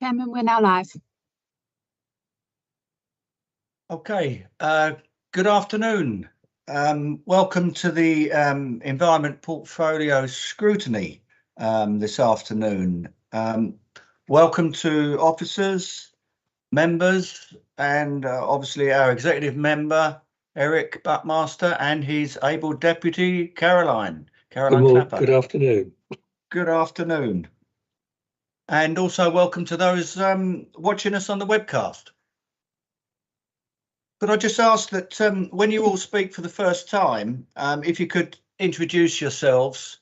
Chairman, we're now live. Okay, good afternoon. Welcome to the Environment Portfolio Scrutiny this afternoon. Welcome to officers, members, and obviously our executive member, Eric Buckmaster, and his able deputy, Caroline Clapper. Good afternoon. Good afternoon. And also welcome to those watching us on the webcast. Could I just ask that when you all speak for the first time, if you could introduce yourselves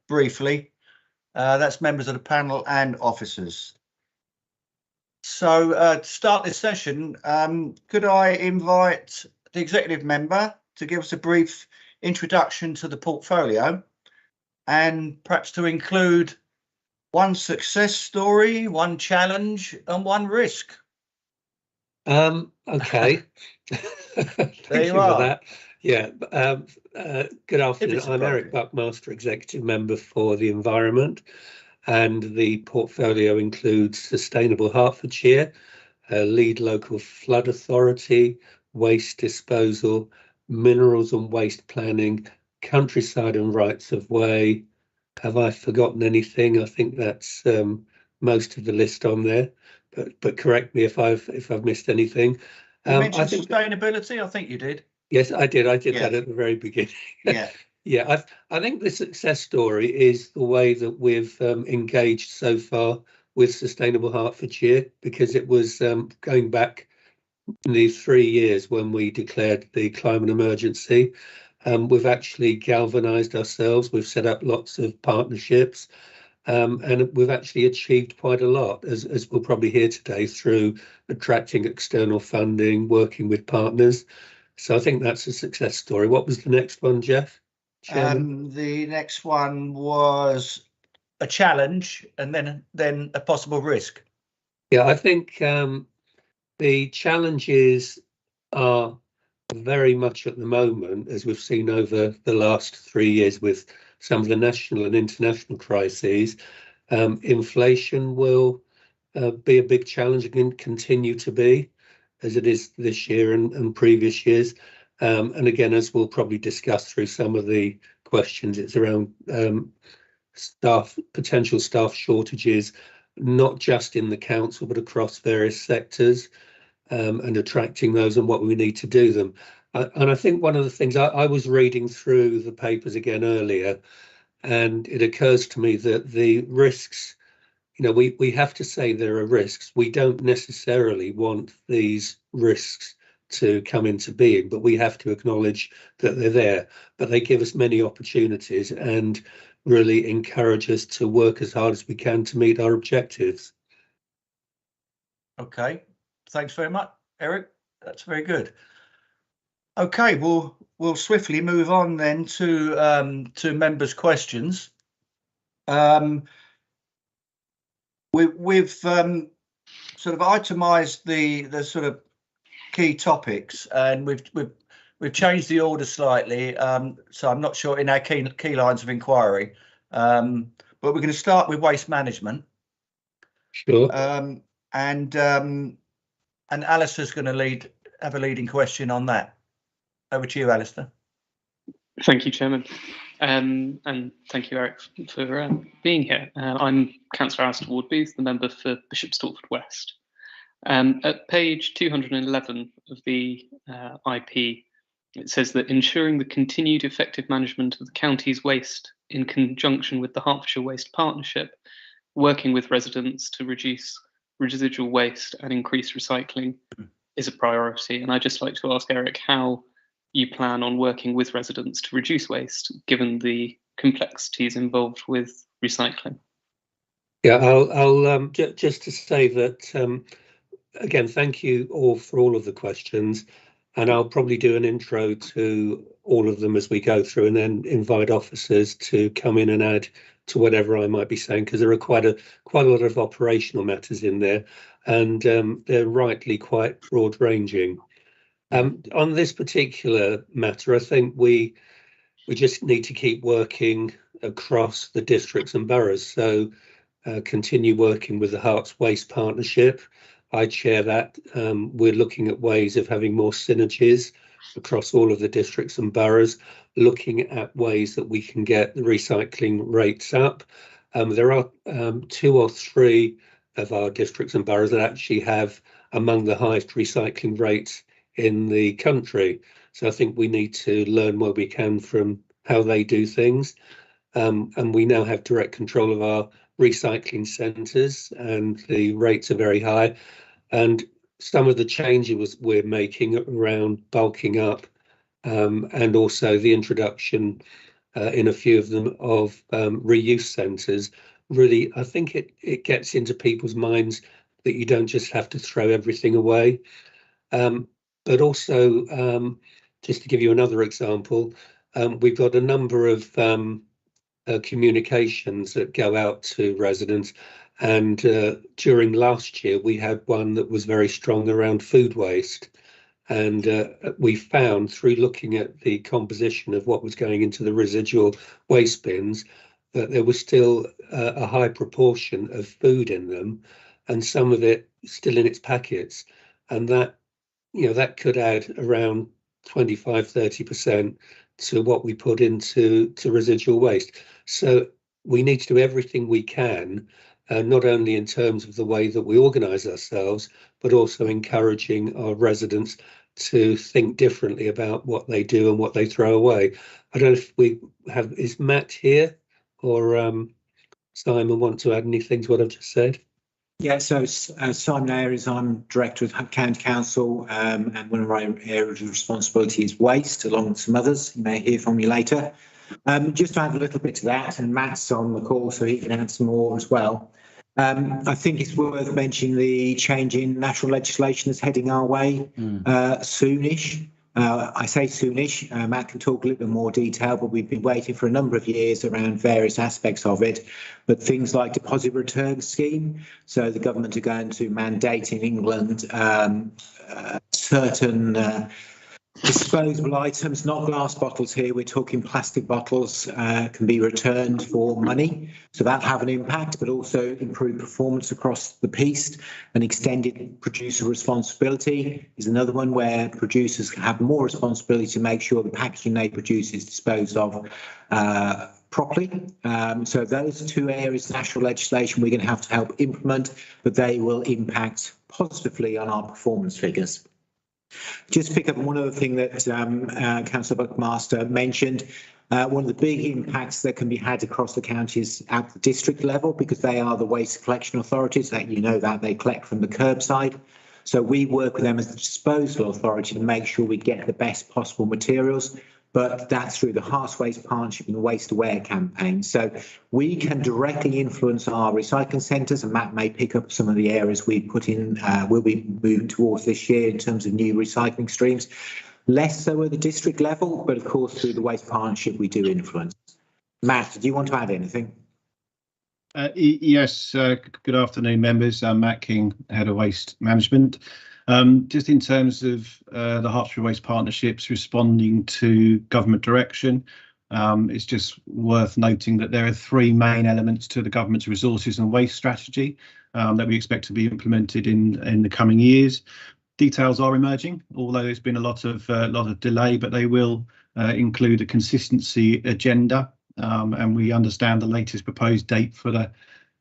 briefly, that's members of the panel and officers. So to start this session, could I invite the executive member to give us a brief introduction to the portfolio and perhaps to include one success story, one challenge and one risk. Okay. There you are. For that. Yeah. Good afternoon. I'm Eric Buckmaster, executive member for the environment, and the portfolio includes Sustainable Hertfordshire, lead local flood authority, waste disposal, minerals and waste planning, countryside and rights of way. Have I forgotten anything? I think that's most of the list on there, but correct me if I've missed anything. You mentioned sustainability. I think you did. Yes, I did. I did that at the very beginning. Yeah. Yeah. I think the success story is the way that we've engaged so far with Sustainable Hertfordshire, because it was going back nearly 3 years when we declared the climate emergency. We've actually galvanised ourselves. We've set up lots of partnerships, and we've actually achieved quite a lot, as we'll probably hear today, through attracting external funding, working with partners. So I think that's a success story. What was the next one, Jeff? The next one was a challenge, and then a possible risk. Yeah, I think the challenges are very much at the moment, as we've seen over the last 3 years with some of the national and international crises. Inflation will be a big challenge and continue to be, as it is this year and previous years. And again, as we'll probably discuss through some of the questions, it's around potential staff shortages, not just in the council, but across various sectors, and attracting those and what we need to do them. And I think one of the things I was reading through the papers again earlier, and it occurs to me that the risks, we have to say there are risks. We don't necessarily want these risks to come into being, but we have to acknowledge that they're there. But they give us many opportunities and really encourage us to work as hard as we can to meet our objectives. Okay, thanks very much, Eric. That's very good. Okay, we'll swiftly move on then to members' questions. We've sort of itemised the sort of key topics, and we've changed the order slightly. So I'm not sure in our key lines of inquiry, but we're going to start with waste management. Sure. And Alistair's going to have a leading question on that. Over to you, Alistair. Thank you, Chairman. And thank you, Eric, for being here. I'm Councillor Alistair Ward-Booth, the member for Bishop Stortford West. At page 211 of the IP, it says that ensuring the continued effective management of the county's waste in conjunction with the Hertfordshire Waste Partnership, working with residents to reduce residual waste and increase recycling is a priority. And I'd just like to ask Eric how you plan on working with residents to reduce waste, given the complexities involved with recycling. Yeah, I'll just to say that, again, thank you all for all of the questions, and I'll probably do an intro to all of them as we go through, and then invite officers to come in and add to whatever I might be saying, because there are quite a lot of operational matters in there, and they're rightly quite broad ranging. On this particular matter, I think we just need to keep working across the districts and boroughs. So continue working with the Hearts Waste Partnership. I chair that. We're looking at ways of having more synergies across all of the districts and boroughs, looking at ways that we can get the recycling rates up. There are 2 or 3 of our districts and boroughs that actually have among the highest recycling rates in the country. So I think we need to learn where we can from how they do things. And we now have direct control of our recycling centres, and the rates are very high. And some of the changes we're making around bulking up, and also the introduction in a few of them of reuse centres, really, I think it gets into people's minds that you don't just have to throw everything away. But also, just to give you another example, we've got a number of communications that go out to residents, and during last year we had one that was very strong around food waste, and we found through looking at the composition of what was going into the residual waste bins that there was still a high proportion of food in them, and some of it still in its packets, and that, you know, that could add around 25-30% to what we put into residual waste. So we need to do everything we can, not only in terms of the way that we organise ourselves, but also encouraging our residents to think differently about what they do and what they throw away. I don't know if we have, is Matt here or Simon want to add anything to what I've just said? Yeah, so Simon Ayres, I'm Director of County Council, and one of our areas of responsibility is waste, along with some others. You may hear from me later. Just to add a little bit to that, and Matt's on the call, so he can add some more as well. I think it's worth mentioning the change in national legislation that's heading our way soonish. I say soonish, Matt can talk a little bit more detail, but we've been waiting for a number of years around various aspects of it. But things like deposit return scheme, so the government are going to mandate in England certain disposable items, not glass bottles here, we're talking plastic bottles, can be returned for money. So that'll have an impact, but also improve performance across the piece. And extended producer responsibility is another one where producers have more responsibility to make sure the packaging they produce is disposed of properly. So those 2 areas, national legislation, we're going to have to help implement, but they will impact positively on our performance figures. Just to pick up one other thing that Councillor Buckmaster mentioned, one of the big impacts that can be had across the counties at the district level, because they are the waste collection authorities, that you know that they collect from the curbside. So we work with them as the disposal authority to make sure we get the best possible materials, but that's through the Hearts Waste Partnership and the Waste Aware campaign. So we can directly influence our recycling centres, and Matt may pick up some of the areas we put in, we'll be moving towards this year in terms of new recycling streams. Less so at the district level, but of course through the Waste Partnership we do influence. Matt, do you want to add anything? Yes, good afternoon members. I'm Matt King, Head of Waste Management. Just in terms of the Hertfordshire Waste Partnerships responding to government direction, it's just worth noting that there are 3 main elements to the government's resources and waste strategy that we expect to be implemented in the coming years. Details are emerging, although there's been a lot of delay, but they will include a consistency agenda, and we understand the latest proposed date for the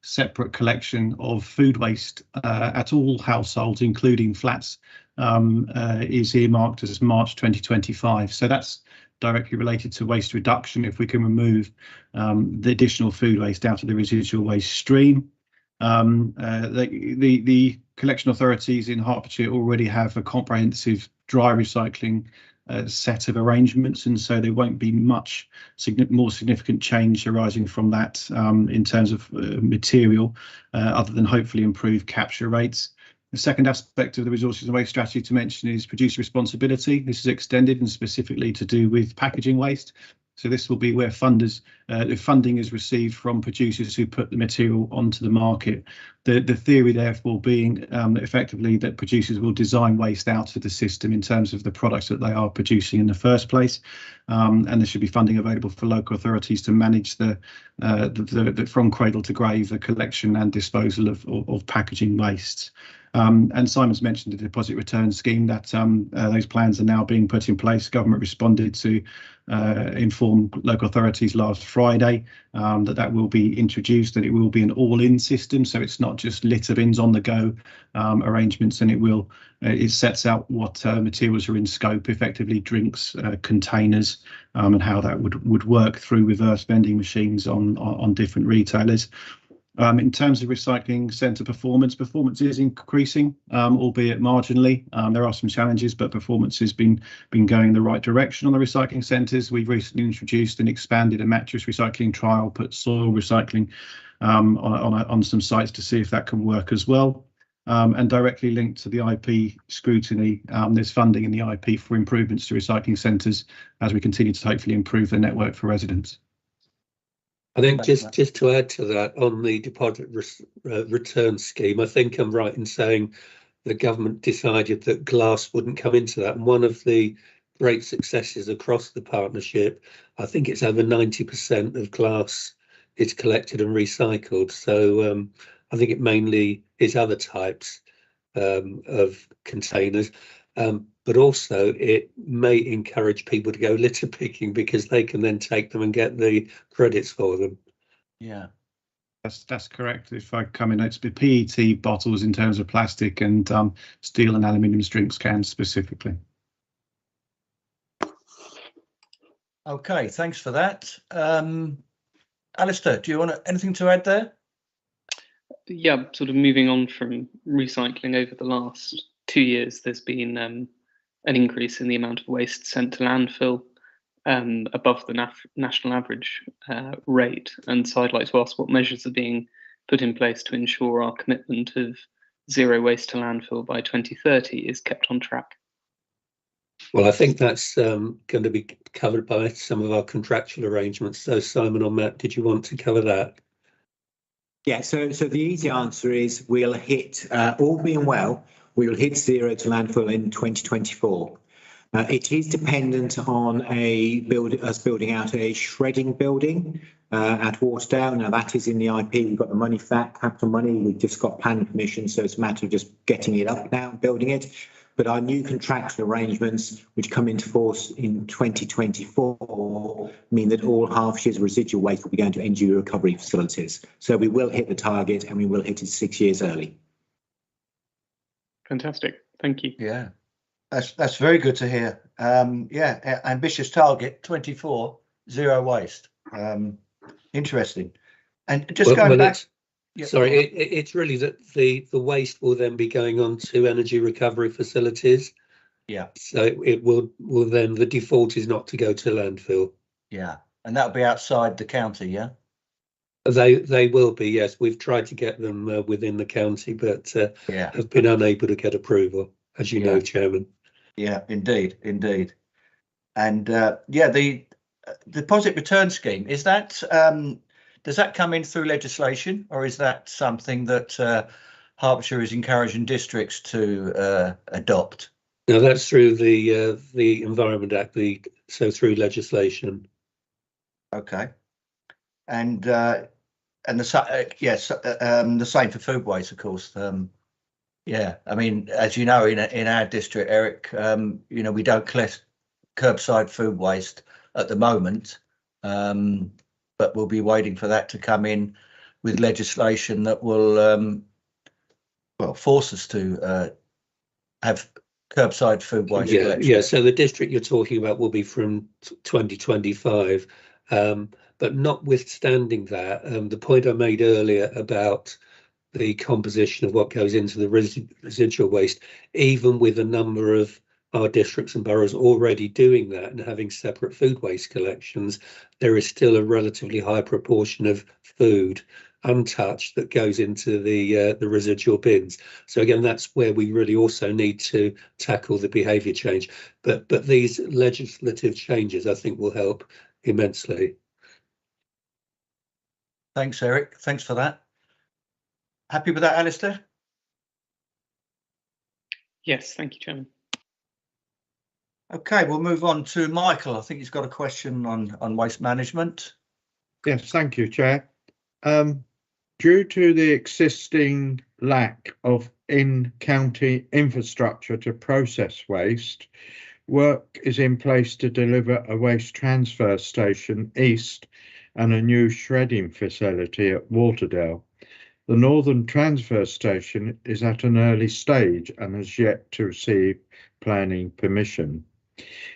separate collection of food waste at all households, including flats, is earmarked as March 2025. So that's directly related to waste reduction if we can remove the additional food waste out of the residual waste stream. The collection authorities in Hertfordshire already have a comprehensive dry recycling set of arrangements, and so there won't be much more significant change arising from that in terms of material, other than hopefully improved capture rates. The second aspect of the resources and waste strategy to mention is producer responsibility. This is extended and specifically to do with packaging waste. So this will be where funding is received from producers who put the material onto the market. The theory therefore being effectively that producers will design waste out of the system in terms of the products that they are producing in the first place, and there should be funding available for local authorities to manage the from cradle to grave, the collection and disposal of packaging wastes. And Simon's mentioned the deposit return scheme, that those plans are now being put in place. Government responded to inform local authorities last Friday that will be introduced, and it will be an all-in system, so it's not just litter bins on the go arrangements, and it sets out what materials are in scope, effectively drinks, containers, and how that would work through reverse vending machines on different retailers. In terms of recycling centre performance is increasing, albeit marginally. There are some challenges, but performance has been going in the right direction on the recycling centres. We've recently introduced and expanded a mattress recycling trial, put soil recycling on some sites to see if that can work as well. And directly linked to the IP scrutiny, there's funding in the IP for improvements to recycling centres as we continue to hopefully improve the network for residents. I think just to add to that, on the deposit return scheme, I think I'm right in saying the government decided that glass wouldn't come into that. And one of the great successes across the partnership, I think it's over 90% of glass is collected and recycled. So I think it mainly is other types of containers. But also it may encourage people to go litter picking because they can then take them and get the credits for them. Yeah, that's correct. If I come in, it's the PET bottles in terms of plastic, and steel and aluminium drinks cans specifically. Okay, thanks for that. Alistair, do you want anything to add there? Yeah, sort of moving on from recycling, over the last 2 years, there's been an increase in the amount of waste sent to landfill above the national average rate. And so I'd like to ask what measures are being put in place to ensure our commitment of zero waste to landfill by 2030 is kept on track. Well, I think that's going to be covered by some of our contractual arrangements. So Simon or Matt, did you want to cover that? Yeah, so the easy answer is we'll hit, all being well, we will hit zero to landfill in 2024. It is dependent on us building out a shredding building at Waterdale. Now that is in the IP. We've got the money for that, capital money. We've just got planning permission, so it's a matter of just getting it up now and building it. But our new contractual arrangements, which come into force in 2024, mean that all Hertfordshire's residual waste will be going to energy recovery facilities. So we will hit the target, and we will hit it 6 years early. Fantastic, thank you. Yeah, that's very good to hear. Yeah, ambitious target, 24, zero waste. Interesting. And just going back. Yeah. Sorry, it's really that the waste will then be going on to energy recovery facilities. Yeah. So it will then, the default is not to go to landfill. Yeah, and that'll be outside the county, yeah? They will be, yes. We've tried to get them within the county, but have been unable to get approval, as you know, Chairman. Yeah, indeed. And yeah, the deposit return scheme, is that does that come in through legislation, or is that something that Hertfordshire is encouraging districts to adopt? No, that's through the Environment Act, so through legislation. Okay, and the same for food waste, of course. Yeah, I mean, as you know, in our district, Eric, you know, we don't collect curbside food waste at the moment. But we'll be waiting for that to come in with legislation that will, force us to have curbside food waste collection. Yeah. So the district you're talking about will be from 2025, but notwithstanding that, the point I made earlier about the composition of what goes into the residual waste, even with a number of our districts and boroughs already doing that and having separate food waste collections, there is still a relatively high proportion of food untouched that goes into the residual bins. So again, that's where we really also need to tackle the behaviour change. But these legislative changes, I think, will help immensely. Thanks, Eric. Thanks for that. Happy with that, Alistair? Yes, thank you, Chairman. Okay, we'll move on to Michael. I think he's got a question on waste management. Yes, thank you, Chair. Due to the existing lack of in-county infrastructure to process waste, work is in place to deliver a waste transfer station east and a new shredding facility at Waterdale. The Northern Transfer Station is at an early stage and has yet to receive planning permission.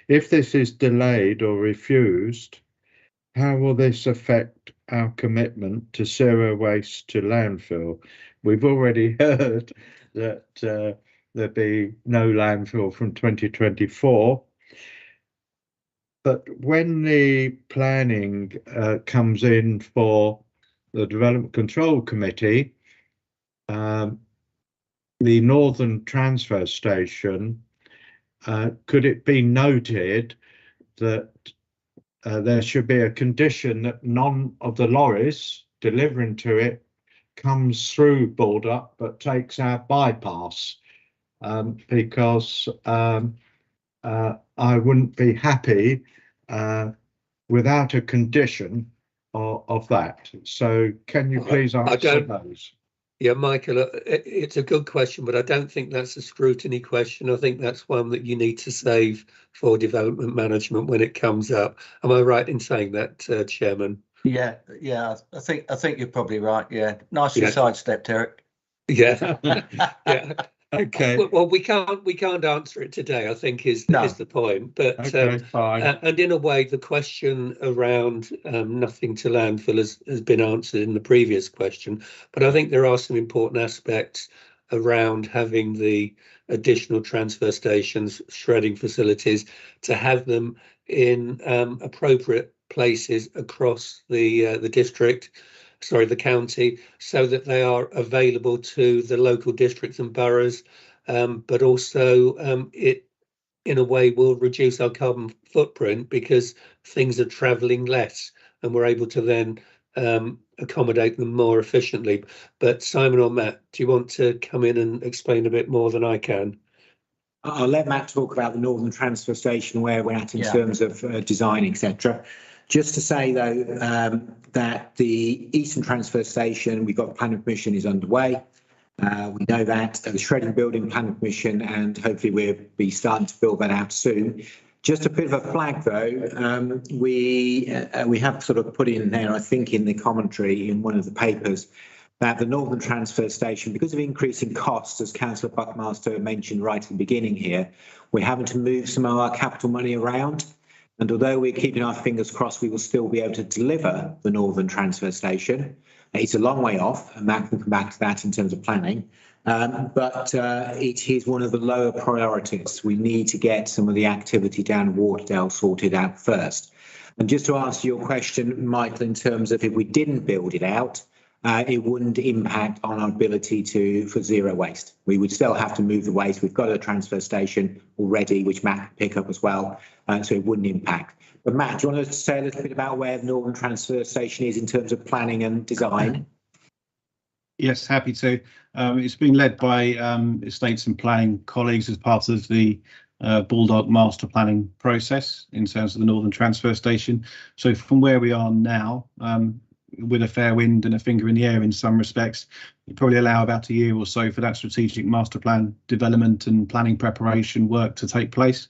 If this is delayed or refused, how will this affect our commitment to zero waste to landfill? We've already heard that there'll be no landfill from 2024. But when the planning comes in for the Development Control Committee, the Northern Transfer Station, could it be noted that there should be a condition that none of the lorries delivering to it comes through Baldock but takes our bypass, because I wouldn't be happy without a condition of that. So can you please answer those? Yeah, Michael, it's a good question, but I don't think that's a scrutiny question. I think that's one that you need to save for development management when it comes up. Am I right in saying that, Chairman? Yeah, I think you're probably right. Yeah, nicely sidestepped, Eric. Yeah, yeah. Okay. Well, we can't answer it today, I think is the point. But okay, fine. And in a way, the question around nothing to landfill has been answered in the previous question. But I think there are some important aspects around having the additional transfer stations, shredding facilities, to have them in appropriate places across the district. Sorry, the county, so that they are available to the local districts and boroughs, but also it in a way will reduce our carbon footprint because things are travelling less and we're able to then accommodate them more efficiently. But Simon or Matt, do you want to come in and explain a bit more than I can? I'll let Matt talk about the Northern Transfer Station, where we're at in terms of design, etc. Just to say, though, that the Eastern Transfer Station, we've got planning permission is underway. We know that the shredding building planning permission, and hopefully we'll be starting to build that out soon. Just a bit of a flag, though, we have sort of put in there, I think, in the commentary in one of the papers, that the Northern Transfer Station, because of increasing costs, as Councillor Buckmaster mentioned right at the beginning here, we're having to move some of our capital money around. And although we're keeping our fingers crossed, we will still be able to deliver the Northern Transfer Station. It's a long way off, and Matt can come back to that in terms of planning. But it is one of the lower priorities. We need to get some of the activity down Waterdale sorted out first. And just to answer your question, Michael, in terms of if we didn't build it out, it wouldn't impact on our ability for zero waste. We would still have to move the waste. We've got a transfer station already, which Matt can pick up as well, so it wouldn't impact. But Matt, do you want to say a little bit about where the Northern Transfer Station is in terms of planning and design? Yes, happy to. It's been led by estates and planning colleagues as part of the Baldock master planning process in terms of the Northern Transfer Station. So from where we are now, with a fair wind and a finger in the air in some respects, you probably allow about a year or so for that strategic master plan development and planning preparation work to take place.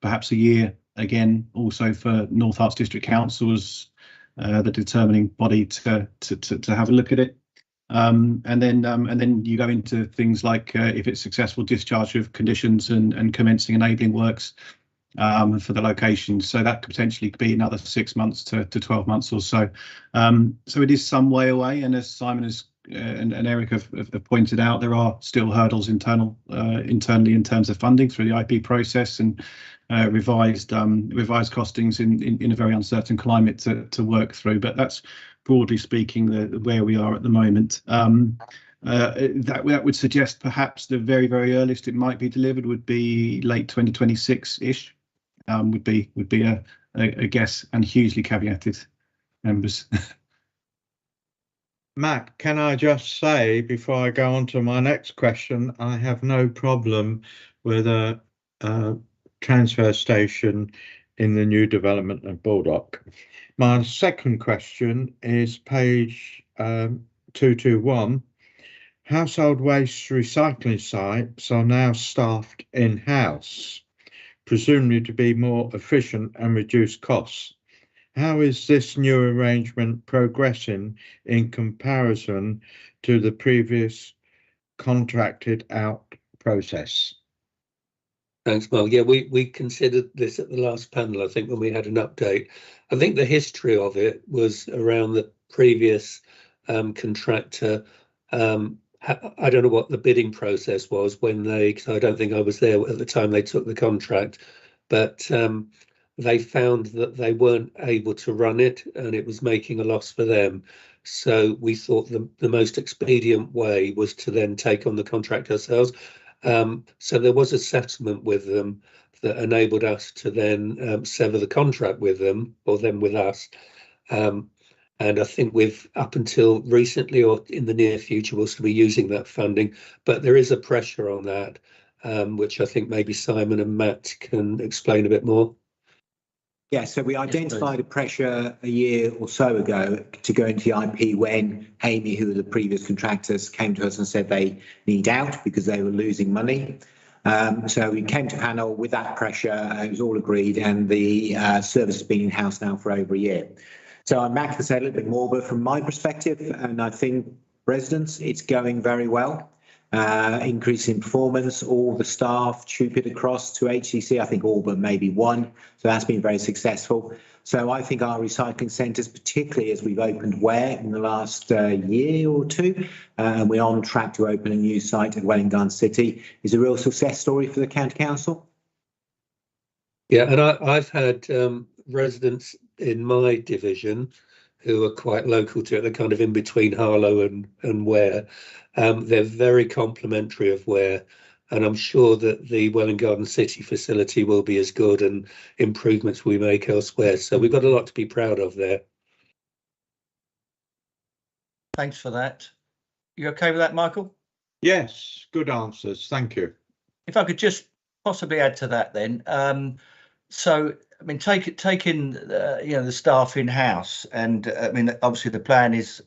Perhaps a year again also for North Herts District Council as the determining body to have a look at it. And then you go into things like if it's successful discharge of conditions and commencing enabling works for the location. So that could potentially be another 6 months to 12 months or so. So it is some way away, and as Simon has and Eric have pointed out, there are still hurdles internally in terms of funding through the IP process and revised costings in a very uncertain climate to work through. But that's broadly speaking where we are at the moment. That would suggest perhaps the very earliest it might be delivered would be late 2026-ish. Would be a guess, and hugely caveated, members. Matt, can I just say before I go on to my next question, I have no problem with a transfer station in the new development of Baldock. My second question is page 221. Household waste recycling sites are now staffed in-house, presumably to be more efficient and reduce costs. How is this new arrangement progressing in comparison to the previous contracted out process? Thanks, Mark. Yeah, we considered this at the last panel, I think, when we had an update. I think the history of it was around the previous contractor. I don't know what the bidding process was when because I don't think I was there at the time they took the contract, but they found that they weren't able to run it and it was making a loss for them. So we thought the most expedient way was to then take on the contract ourselves. So there was a settlement with them that enabled us to then sever the contract with them, or them with us. And I think we've, up until recently or in the near future, we'll still be using that funding. But there is a pressure on that, which I think maybe Simon and Matt can explain a bit more. Yeah, so we identified a pressure a year or so ago to go into the IP when Amy, who were the previous contractors, came to us and said they need out because they were losing money. So we came to panel with that pressure, it was all agreed, and the service has been in-house now for over a year. So Matt can say a little bit more, but from my perspective, and I think residents, it's going very well. Increase in performance, all the staff trooped across to HCC, I think all but maybe one. So that's been very successful. So I think our recycling centres, particularly as we've opened Ware in the last year or two, and we're on track to open a new site at Welwyn Garden City, is a real success story for the County Council. Yeah, and I've had residents in my division who are quite local to it. They're kind of in between Harlow and Ware. They're very complimentary of Ware, and I'm sure that the Welwyn Garden City facility will be as good, and improvements we make elsewhere. So we've got a lot to be proud of there. Thanks for that. You okay with that, Michael? Yes, good answers. Thank you. If I could just possibly add to that, then. So, I mean, taking the staff in house, and I mean, obviously the plan is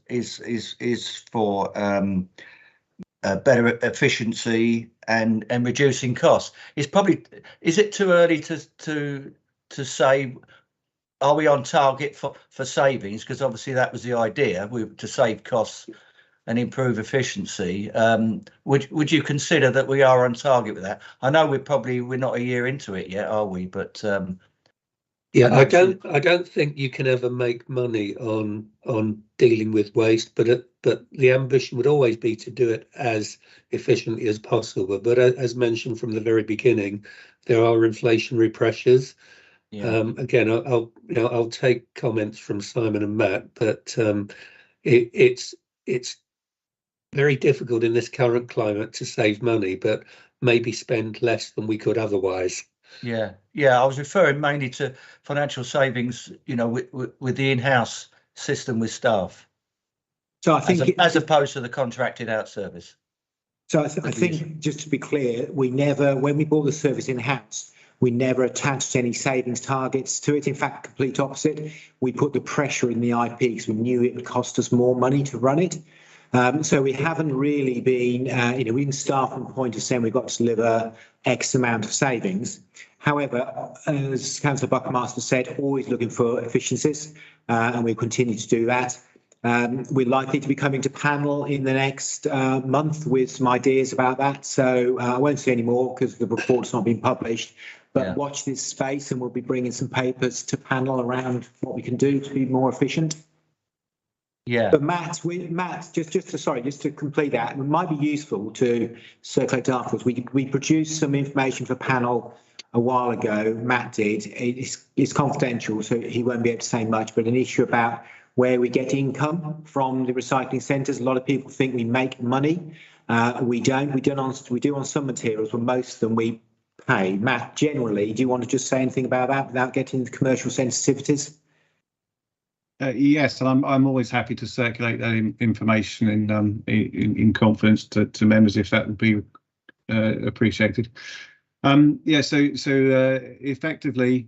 for better efficiency and reducing costs. Is it too early to say, are we on target for savings? Because obviously that was the idea, to save costs and improve efficiency. Would you consider that we are on target with that? I know we're not a year into it yet, are we? But yeah, I don't think you can ever make money on dealing with waste, but the ambition would always be to do it as efficiently as possible. But as mentioned from the very beginning, there are inflationary pressures. Yeah. Again, I'll take comments from Simon and Matt, but it's very difficult in this current climate to save money, but maybe spend less than we could otherwise. Yeah, I was referring mainly to financial savings, with the in-house system with staff. So I think as opposed to the contracted out service. So I think just to be clear, when we bought the service in-house, we never attached any savings targets to it. In fact, complete opposite. We put the pressure in the IP because we knew it would cost us more money to run it. So we haven't really been, we didn't start from the point of saying we've got to deliver X amount of savings. However, as Councillor Buckmaster said, always looking for efficiencies, and we continue to do that. We're likely to be coming to panel in the next month with some ideas about that. So I won't say any more because the report's not been published. But watch this space, and we'll be bringing some papers to panel around what we can do to be more efficient. Yeah. But Matt, just to complete that, it might be useful to circulate afterwards. We produced some information for panel a while ago. Matt did. It's confidential, so he won't be able to say much. But an issue about where we get income from the recycling centres. A lot of people think we make money. We don't. We do on some materials, but most of them we pay. Matt, generally, do you want to just say anything about that without getting into commercial sensitivities? Yes, and I'm always happy to circulate that information in confidence to members if that would be appreciated. Yeah, so effectively,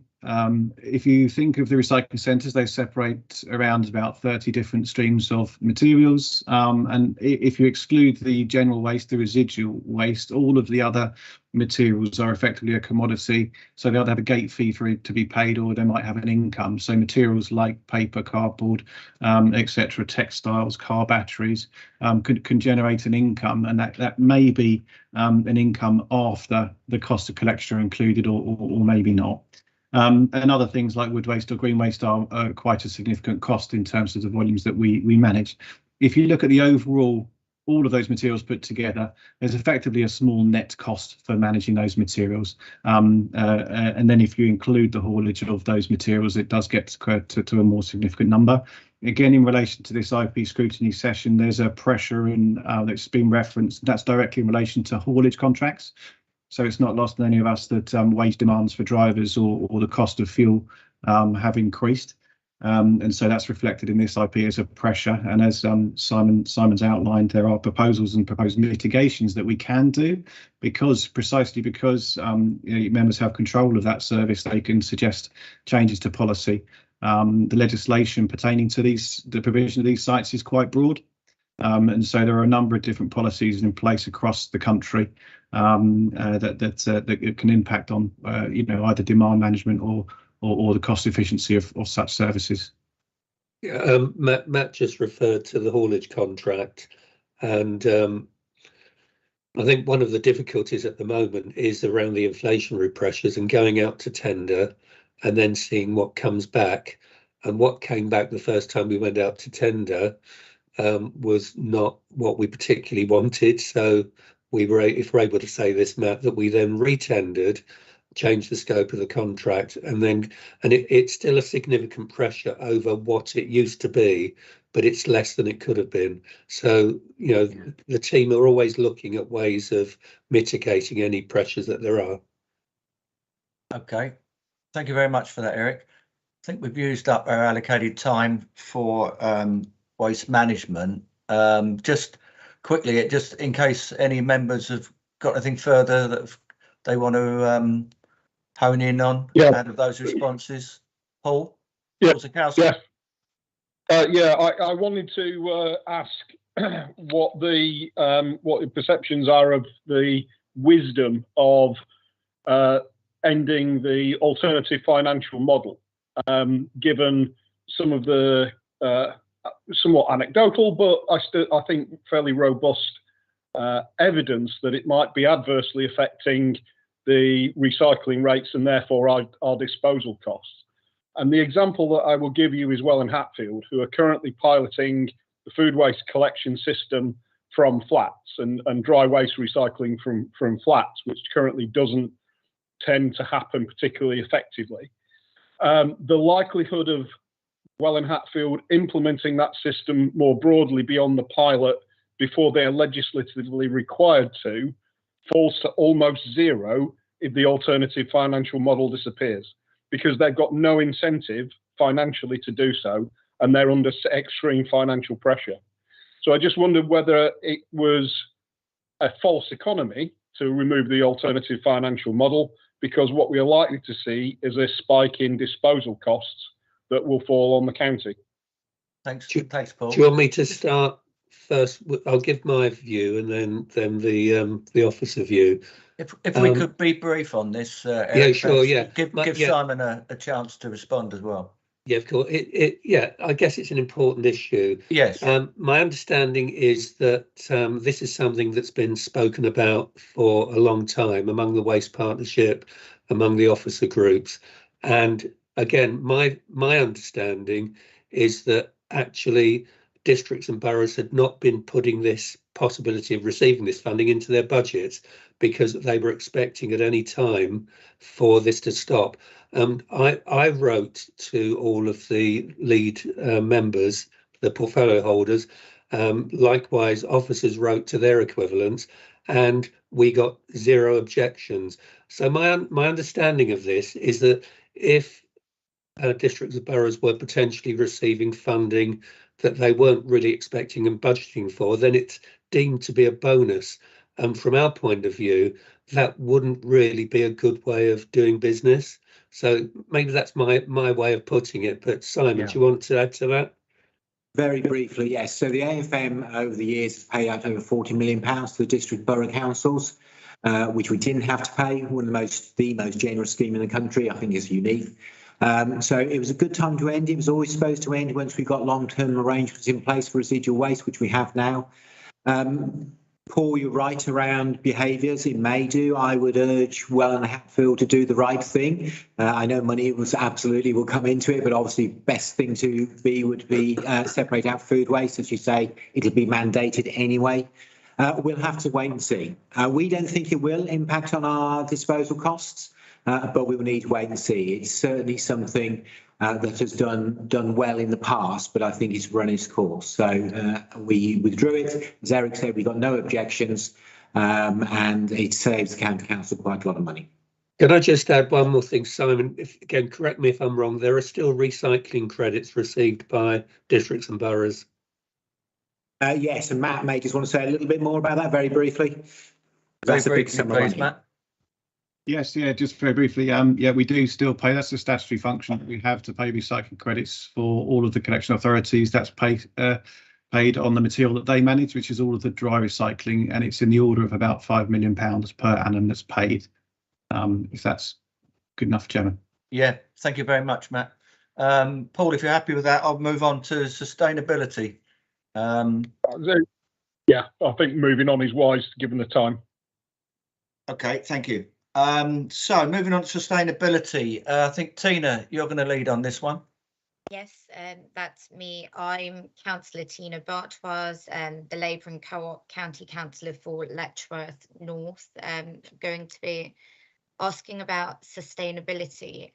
if you think of the recycling centres, they separate around about 30 different streams of materials, and if you exclude the general waste, the residual waste, all of the other materials are effectively a commodity, so they either have a gate fee for it to be paid, or they might have an income. So materials like paper, cardboard, etc., textiles, car batteries, can generate an income, and that may be an income after the cost of collection are included, or maybe not. And other things like wood waste or green waste are quite a significant cost in terms of the volumes that we manage. If you look at the overall, all of those materials put together, there's effectively a small net cost for managing those materials. And then if you include the haulage of those materials, it does get to a more significant number. Again, in relation to this IP scrutiny session, there's a pressure that's been referenced. That's directly in relation to haulage contracts. So it's not lost on any of us that wage demands for drivers or the cost of fuel have increased. And so that's reflected in this IP as a pressure. And as Simon's outlined, there are proposals and proposed mitigations that we can do, precisely because members have control of that service, they can suggest changes to policy. The legislation pertaining to the provision of these sites is quite broad. And so there are a number of different policies in place across the country that can impact on either demand management or the cost efficiency of such services. Yeah, Matt just referred to the haulage contract, and I think one of the difficulties at the moment is around the inflationary pressures and going out to tender and then seeing what comes back. And what came back the first time we went out to tender was not what we particularly wanted. So we were, if we're able to say this, Matt, that we then re-tendered, changed the scope of the contract, and it's still a significant pressure over what it used to be, but it's less than it could have been. So, the team are always looking at ways of mitigating any pressures that there are. Okay, thank you very much for that, Eric. I think we've used up our allocated time for waste management. Just quickly, just in case any members have got anything further that they want to hone in on out of those responses. Paul? Yeah. I wanted to ask what the perceptions are of the wisdom of ending the alternative financial model, given some of the somewhat anecdotal, but I think fairly robust evidence that it might be adversely affecting the recycling rates and therefore our disposal costs. And the example that I will give you is Welwyn Hatfield, who are currently piloting the food waste collection system from flats and dry waste recycling from flats, which currently doesn't tend to happen particularly effectively. The likelihood of Welwyn Hatfield implementing that system more broadly beyond the pilot before they are legislatively required to falls to almost zero if the alternative financial model disappears, because they've got no incentive financially to do so, and they're under extreme financial pressure. So I just wondered whether it was a false economy to remove the alternative financial model, because what we are likely to see is a spike in disposal costs that will fall on the county. Thanks, Paul. Do you want me to start first? I'll give my view and then the officer view. If we could be brief on this, Eric, yeah, sure, yeah. Give Simon a chance to respond as well. Yeah, of course. I guess it's an important issue. Yes. My understanding is that this is something that's been spoken about for a long time among the Waste Partnership, among the officer groups. And again, my understanding is that actually districts and boroughs had not been putting this possibility of receiving this funding into their budgets because they were expecting at any time for this to stop. I wrote to all of the lead members, the portfolio holders, likewise officers wrote to their equivalents, and we got zero objections. So my understanding of this is that if districts and boroughs were potentially receiving funding that they weren't really expecting and budgeting for, then it's deemed to be a bonus. And from our point of view, that wouldn't really be a good way of doing business. So maybe that's my way of putting it. But Simon, do you want to add to that? Very briefly, yes. So the AFM over the years has paid out over £40 million to the district borough councils, which we didn't have to pay. One of the most generous scheme in the country. I think is unique. So it was a good time to end. It was always supposed to end once we got long-term arrangements in place for residual waste, which we have now. Paul, you're right around behaviours. It may do. I would urge Well and Hatfield to do the right thing. I know money will come into it, but obviously best thing to be would be separate out food waste. As you say, it'll be mandated anyway. We'll have to wait and see. We don't think it will impact on our disposal costs, but we will need to wait and see. It's certainly something that has done well in the past, but I think it's run its course. So we withdrew it. As Eric said, we got no objections, and it saves county council quite a lot of money. Can I just add one more thing, Simon? Again, correct me if I'm wrong, there are still recycling credits received by districts and boroughs. Yes, and Matt may just want to say a little bit more about that very briefly. That's a big sum of money. Matt. Yes, yeah, just very briefly. Yeah, we do still pay. That's a statutory function that we have to pay recycling credits for all of the collection authorities. That's paid on the material that they manage, which is all of the dry recycling, and it's in the order of about £5 million per annum that's paid. If that's good enough, Chairman. Yeah, thank you very much, Matt. Paul, if you're happy with that, I'll move on to sustainability. Yeah, I think moving on is wise given the time. Okay, thank you. So moving on to sustainability, I think Tina, you're going to lead on this one. Yes, that's me. I'm Councillor Tina Bartwas, the Labour and Co-op County Councillor for Letchworth North. Going to be asking about sustainability.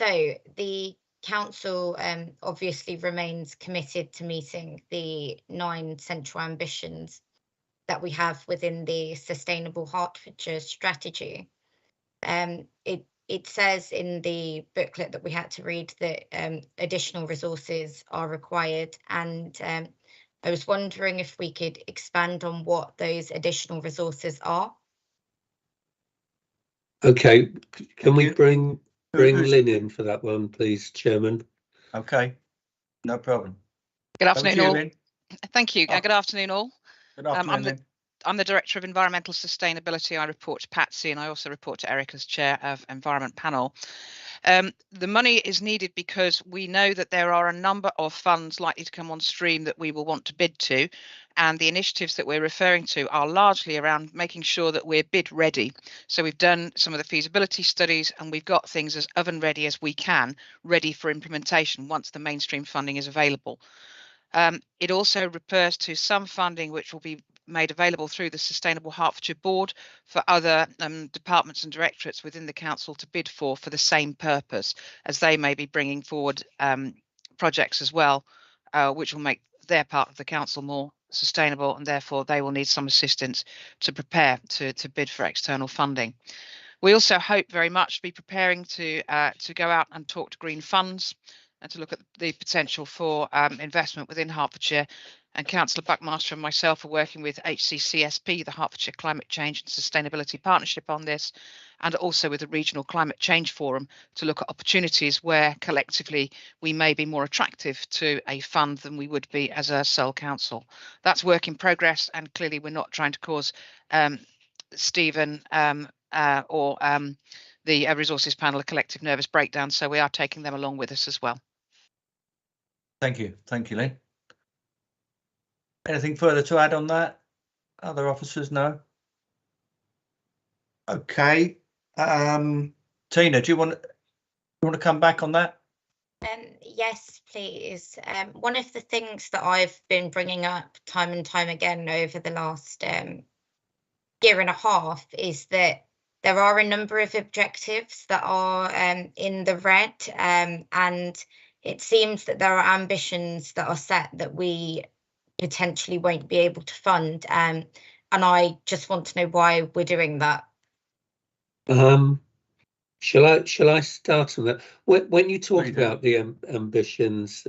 So the council obviously remains committed to meeting the 9 central ambitions that we have within the Sustainable Hertfordshire strategy. It says in the booklet that we had to read that additional resources are required, and I was wondering if we could expand on what those additional resources are. Okay, can we bring Lynn in for that one, please, Chairman? Okay, no problem. Good afternoon, all. Lynn. Thank you. Good afternoon, all. Good afternoon, I'm the Director of Environmental Sustainability. I report to Patsy, and I also report to Eric as Chair of Environment Panel. The money is needed because we know that there are a number of funds likely to come on stream that we will want to bid to, and the initiatives that we're referring to are largely around making sure that we're bid ready. So we've done some of the feasibility studies, and we've got things as oven ready as we can, ready for implementation once the mainstream funding is available. It also refers to some funding which will be made available through the Sustainable Hertfordshire Board for other departments and directorates within the council to bid for the same purpose, as they may be bringing forward projects as well, which will make their part of the council more sustainable, and therefore they will need some assistance to prepare to bid for external funding. We also hope very much to be preparing to go out and talk to green funds and to look at the potential for investment within Hertfordshire. And Councillor Buckmaster and myself are working with HCCSP, the Hertfordshire Climate Change and Sustainability Partnership, on this, and also with the Regional Climate Change Forum to look at opportunities where collectively we may be more attractive to a fund than we would be as a sole council. That's work in progress, and clearly we're not trying to cause Stephen or the Resources Panel a collective nervous breakdown, so we are taking them along with us as well. Thank you, Lynn. Anything further to add on that? Other officers? No. Okay. Tina, do you want to come back on that? Yes, please. One of the things that I've been bringing up time and time again over the last year and a half is that there are a number of objectives that are in the red, and it seems that there are ambitions that are set that we potentially won't be able to fund, and I just want to know why we're doing that. Shall I start on that? When you talk Please do. about the ambitions,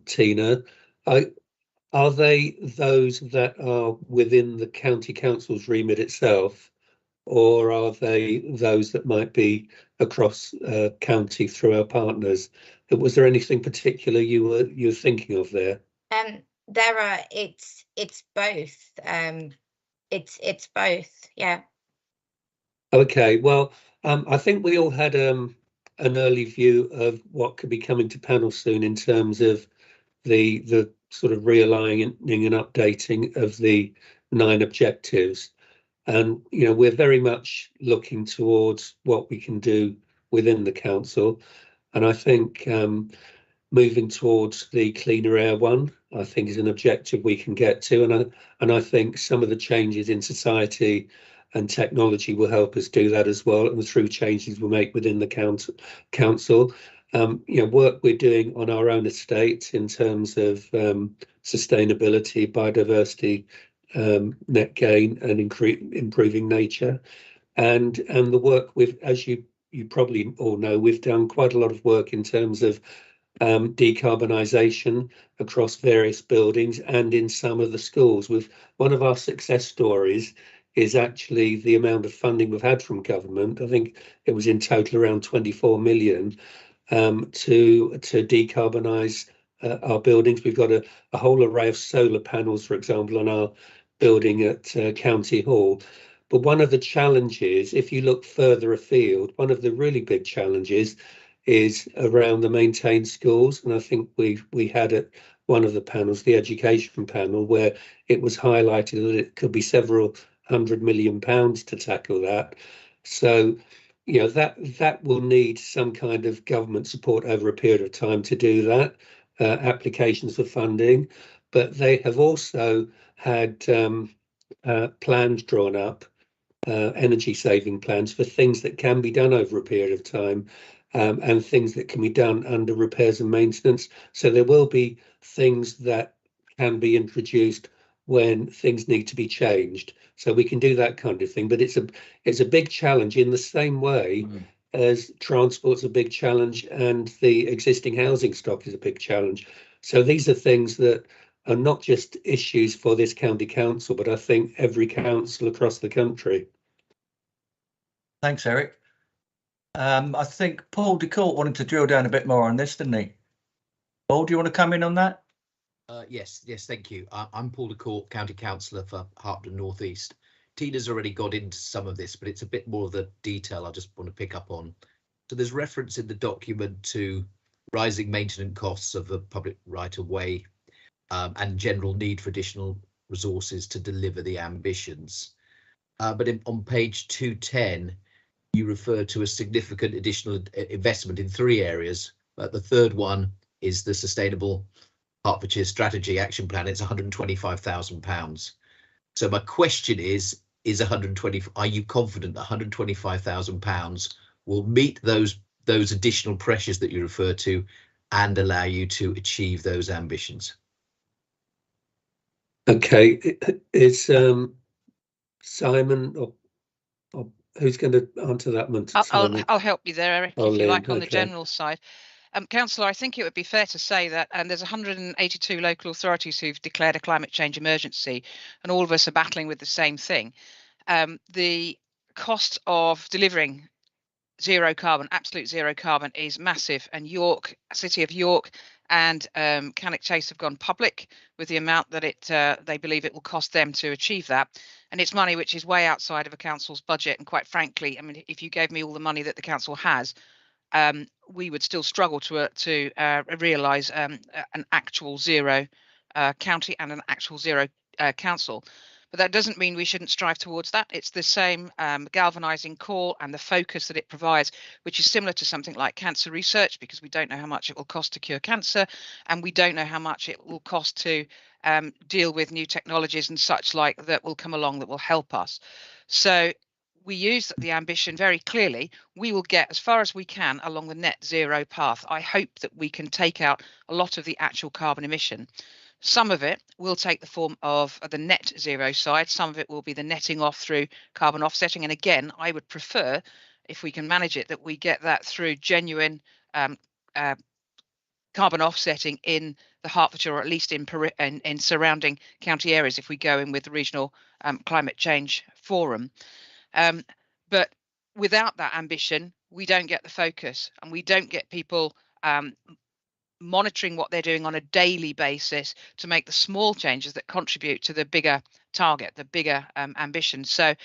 Tina, are they those that are within the county council's remit itself, or are they those that might be across county through our partners? Was there anything particular you were thinking of there? There are. It's both. It's both. Yeah. Okay, well, I think we all had an early view of what could be coming to panel soon in terms of the sort of realigning and updating of the 9 objectives. And, you know, we're very much looking towards what we can do within the council. And I think moving towards the cleaner air one, I think is an objective we can get to. And I think some of the changes in society and technology will help us do that as well, and through changes we'll make within the council. You know, work we're doing on our own estate in terms of sustainability, biodiversity, net gain, and improving nature, and the work with, as you probably all know, we've done quite a lot of work in terms of decarbonisation across various buildings and in some of the schools. With one of our success stories is actually the amount of funding we've had from government. I think it was in total around 24 million to decarbonise our buildings. We've got a whole array of solar panels, for example, on our building at County Hall. But one of the challenges, if you look further afield, one of the really big challenges is around the maintained schools. And I think we had at one of the panels, the education panel, where it was highlighted that it could be several £100 million to tackle that. So, you know, that will need some kind of government support over a period of time to do that, applications for funding. But they have also had plans drawn up, energy saving plans for things that can be done over a period of time, and things that can be done under repairs and maintenance. So there will be things that can be introduced when things need to be changed. So we can do that kind of thing, but it's a big challenge in the same way as transport's a big challenge and the existing housing stock is a big challenge. So these are things that are not just issues for this county council, but I think every council across the country. Thanks, Eric. I think Paul DeCourt wanted to drill down a bit more on this, didn't he? Paul, do you want to come in on that? Yes, thank you. I'm Paul DeCourt, County Councillor for Harpenden North East. Tina's already got into some of this, but it's a bit more of the detail I just want to pick up on. So there's reference in the document to rising maintenance costs of the public right-of-way and general need for additional resources to deliver the ambitions. But on page 210, you refer to a significant additional investment in 3 areas. The third one is the Sustainable Hertfordshire Strategy Action Plan. It's £125,000. So my question is are you confident that £125,000 will meet those additional pressures that you refer to and allow you to achieve those ambitions? Okay, is Simon or who's going to answer that one? I'll help you there, Eric, if you like, on the okay. general side. Councillor, I think it would be fair to say that there's 182 local authorities who've declared a climate change emergency, and all of us are battling with the same thing. The cost of delivering zero carbon, absolute zero carbon, is massive, and City of York and Cannock Chase have gone public with the amount that they believe it will cost them to achieve that, and it's money which is way outside of a council's budget. And quite frankly, I mean, if you gave me all the money that the council has, we would still struggle to realise an actual zero county and an actual zero council. But that doesn't mean we shouldn't strive towards that. It's the same galvanising call and the focus that it provides, which is similar to something like cancer research, because we don't know how much it will cost to cure cancer, and we don't know how much it will cost to deal with new technologies and such like that will come along that will help us. So we use the ambition very clearly. We will get as far as we can along the net zero path. I hope that we can take out a lot of the actual carbon emission. Some of it will take the form of the net zero side. Some of it will be the netting off through carbon offsetting. And again, I would prefer if we can manage it, that we get that through genuine carbon offsetting in the Hertfordshire, or at least in surrounding county areas, if we go in with the Regional Climate Change Forum. But without that ambition, we don't get the focus, and we don't get people monitoring what they're doing on a daily basis to make the small changes that contribute to the bigger target, the bigger ambition. So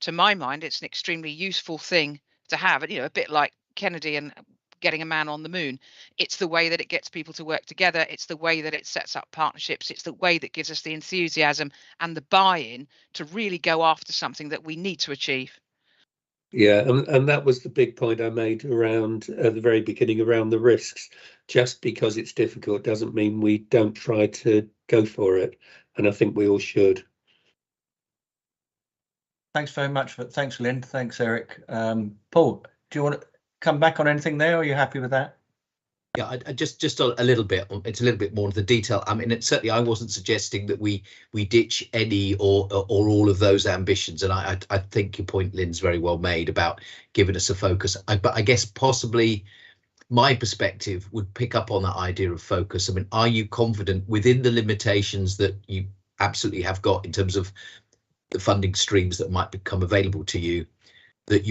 to my mind, it's an extremely useful thing to have, a bit like Kennedy and getting a man on the moon. It's the way that it gets people to work together. It's the way that it sets up partnerships. It's the way that gives us the enthusiasm and the buy-in to really go after something that we need to achieve. Yeah, and that was the big point I made around at the very beginning around the risks. Just because it's difficult doesn't mean we don't try to go for it. And I think we all should. Thanks very much. Thanks, Lynn. Thanks, Eric. Paul, do you want to come back on anything there, or are you happy with that? Yeah, I just a little bit. It's a little bit more into the detail. I mean, certainly I wasn't suggesting that we ditch any or all of those ambitions, and I think your point, Lynn's, very well made about giving us a focus. But I guess possibly my perspective would pick up on that idea of focus. I mean, are you confident within the limitations that you absolutely have got in terms of the funding streams that might become available to you, that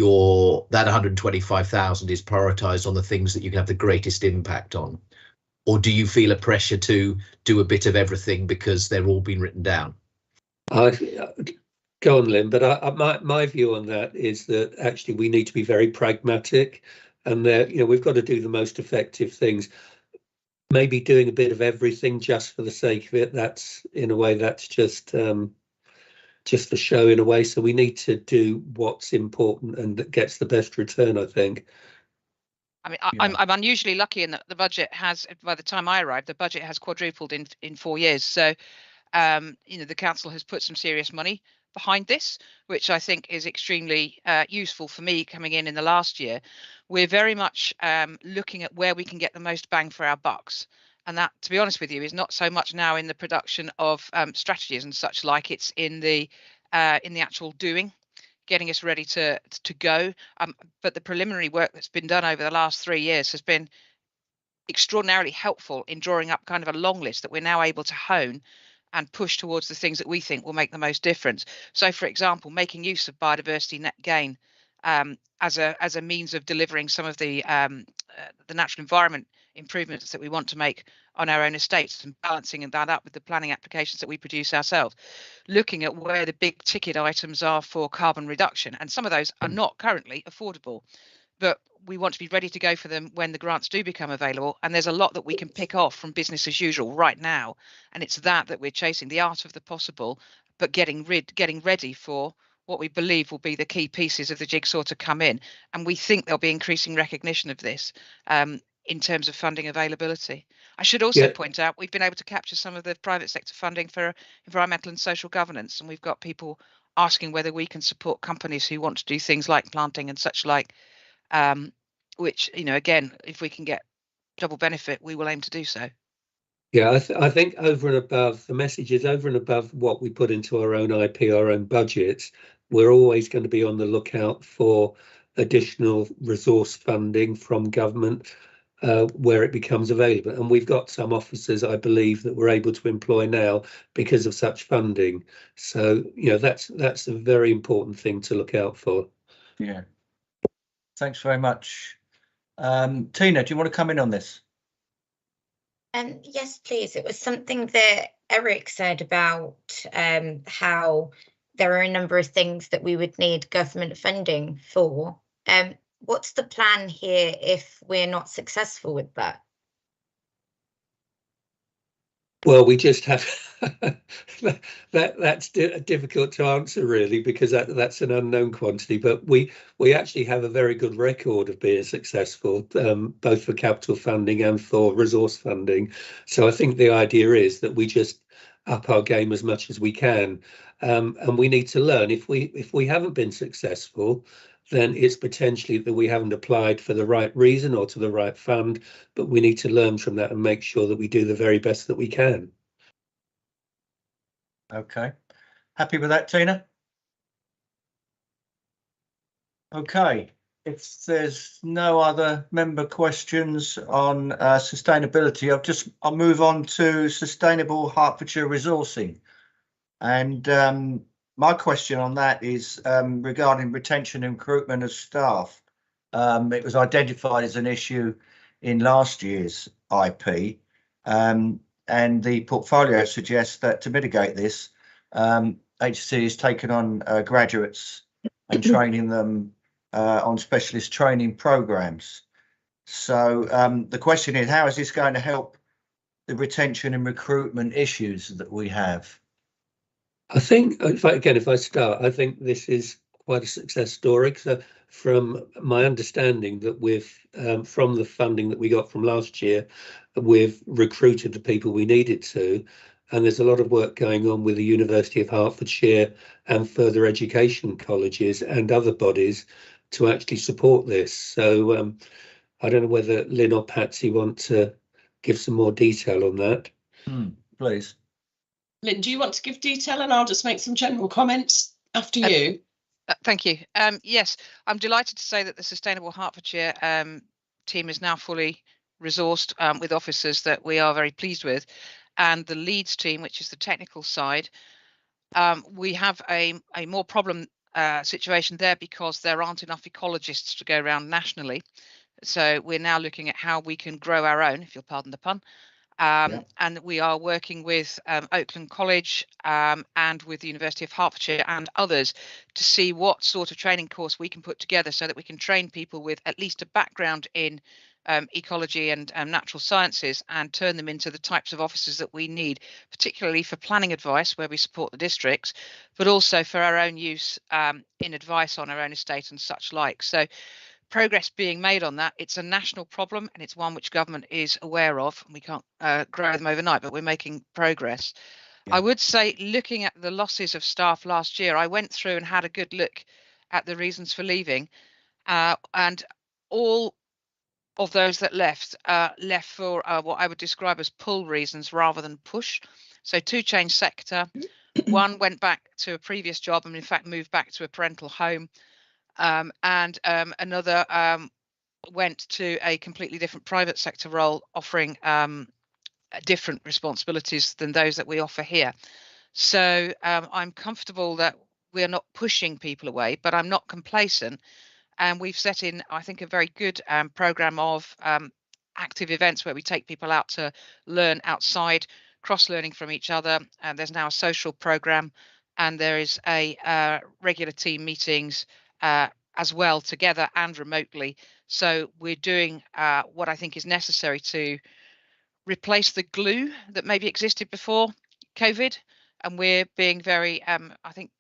that 125,000 is prioritised on the things that you can have the greatest impact on? Or do you feel a pressure to do a bit of everything because they're all been written down? Go on, Lynn, but my view on that is that actually we need to be very pragmatic, and that we've got to do the most effective things. Maybe doing a bit of everything just for the sake of it, that's in a way that's just for show in a way. So we need to do what's important and that gets the best return, I think. I mean, I'm unusually lucky in that the budget has, by the time I arrived, the budget has quadrupled in 4 years. So, the council has put some serious money behind this, which I think is extremely useful for me coming in the last year. We're very much looking at where we can get the most bang for our bucks. And that, to be honest with you, is not so much now in the production of strategies and such like. It's in the actual doing, getting us ready to go. But the preliminary work that's been done over the last 3 years has been extraordinarily helpful in drawing up kind of a long list that we're now able to hone and push towards the things that we think will make the most difference. So, for example, making use of biodiversity net gain as a means of delivering some of the natural environment improvements that we want to make on our own estates, and balancing that up with the planning applications that we produce ourselves, looking at where the big ticket items are for carbon reduction. And some of those are not currently affordable, but we want to be ready to go for them when the grants do become available. And there's a lot that we can pick off from business as usual right now. And it's that we're chasing, the art of the possible, but getting ready for what we believe will be the key pieces of the jigsaw to come in. And we think there'll be increasing recognition of this in terms of funding availability. I should also point out we've been able to capture some of the private sector funding for environmental and social governance. And we've got people asking whether we can support companies who want to do things like planting and such like, which, again, if we can get double benefit, we will aim to do so. Yeah, I think over and above, the message is over and above what we put into our own IP, our own budgets, we're always going to be on the lookout for additional resource funding from government where it becomes available. And we've got some officers, I believe, that we're able to employ now because of such funding. So, that's a very important thing to look out for. Yeah. Thanks very much. Tina, do you want to come in on this? Yes, please. It was something that Eric said about how there are a number of things that we would need government funding for. What's the plan here if we're not successful with that? Well, we just have that's difficult to answer, really, because that's an unknown quantity. But we actually have a very good record of being successful, both for capital funding and for resource funding. So I think the idea is that we just up our game as much as we can, and we need to learn. If we haven't been successful, then it's potentially that we haven't applied for the right reason or to the right fund, but we need to learn from that and make sure that we do the very best that we can. Okay. Happy with that, Tina? Okay. If there's no other member questions on sustainability, I'll move on to sustainable Hertfordshire resourcing. And my question on that is regarding retention and recruitment of staff. It was identified as an issue in last year's IP, and the portfolio suggests that to mitigate this, HC has taken on graduates and training them on specialist training programs. So the question is, how is this going to help the retention and recruitment issues that we have? I think, if I start, I think this is quite a success story. So from my understanding that from the funding that we got from last year, we've recruited the people we needed to. And there's a lot of work going on with the University of Hertfordshire and further education colleges and other bodies to actually support this. So I don't know whether Lynn or Patsy want to give some more detail on that. Please. Lynn, do you want to give detail, and I'll just make some general comments after you? Thank you. Yes, I'm delighted to say that the Sustainable Hertfordshire team is now fully resourced with officers that we are very pleased with. And the Leeds team, which is the technical side, we have a more problem situation there because there aren't enough ecologists to go around nationally. So we're now looking at how we can grow our own, if you'll pardon the pun. And we are working with Oakland College and with the University of Hertfordshire and others to see what sort of training course we can put together so that we can train people with at least a background in ecology and natural sciences and turn them into the types of officers that we need, particularly for planning advice where we support the districts, but also for our own use in advice on our own estate and such like. So progress being made on that. It's a national problem and it's one which government is aware of, and we can't grow them overnight, but we're making progress. I would say, looking at the losses of staff last year, I went through and had a good look at the reasons for leaving, and all of those that left for what I would describe as pull reasons rather than push. So 2 changed sector, 1 went back to a previous job and in fact moved back to a parental home, and another went to a completely different private sector role offering different responsibilities than those that we offer here. So I'm comfortable that we're not pushing people away, but I'm not complacent. And we've set in, I think, a very good program of active events where we take people out to learn outside, cross-learning from each other. And there's now a social program, and there is a regular team meetings as well, together and remotely. So we're doing what I think is necessary to replace the glue that maybe existed before COVID. And we're being very, I think,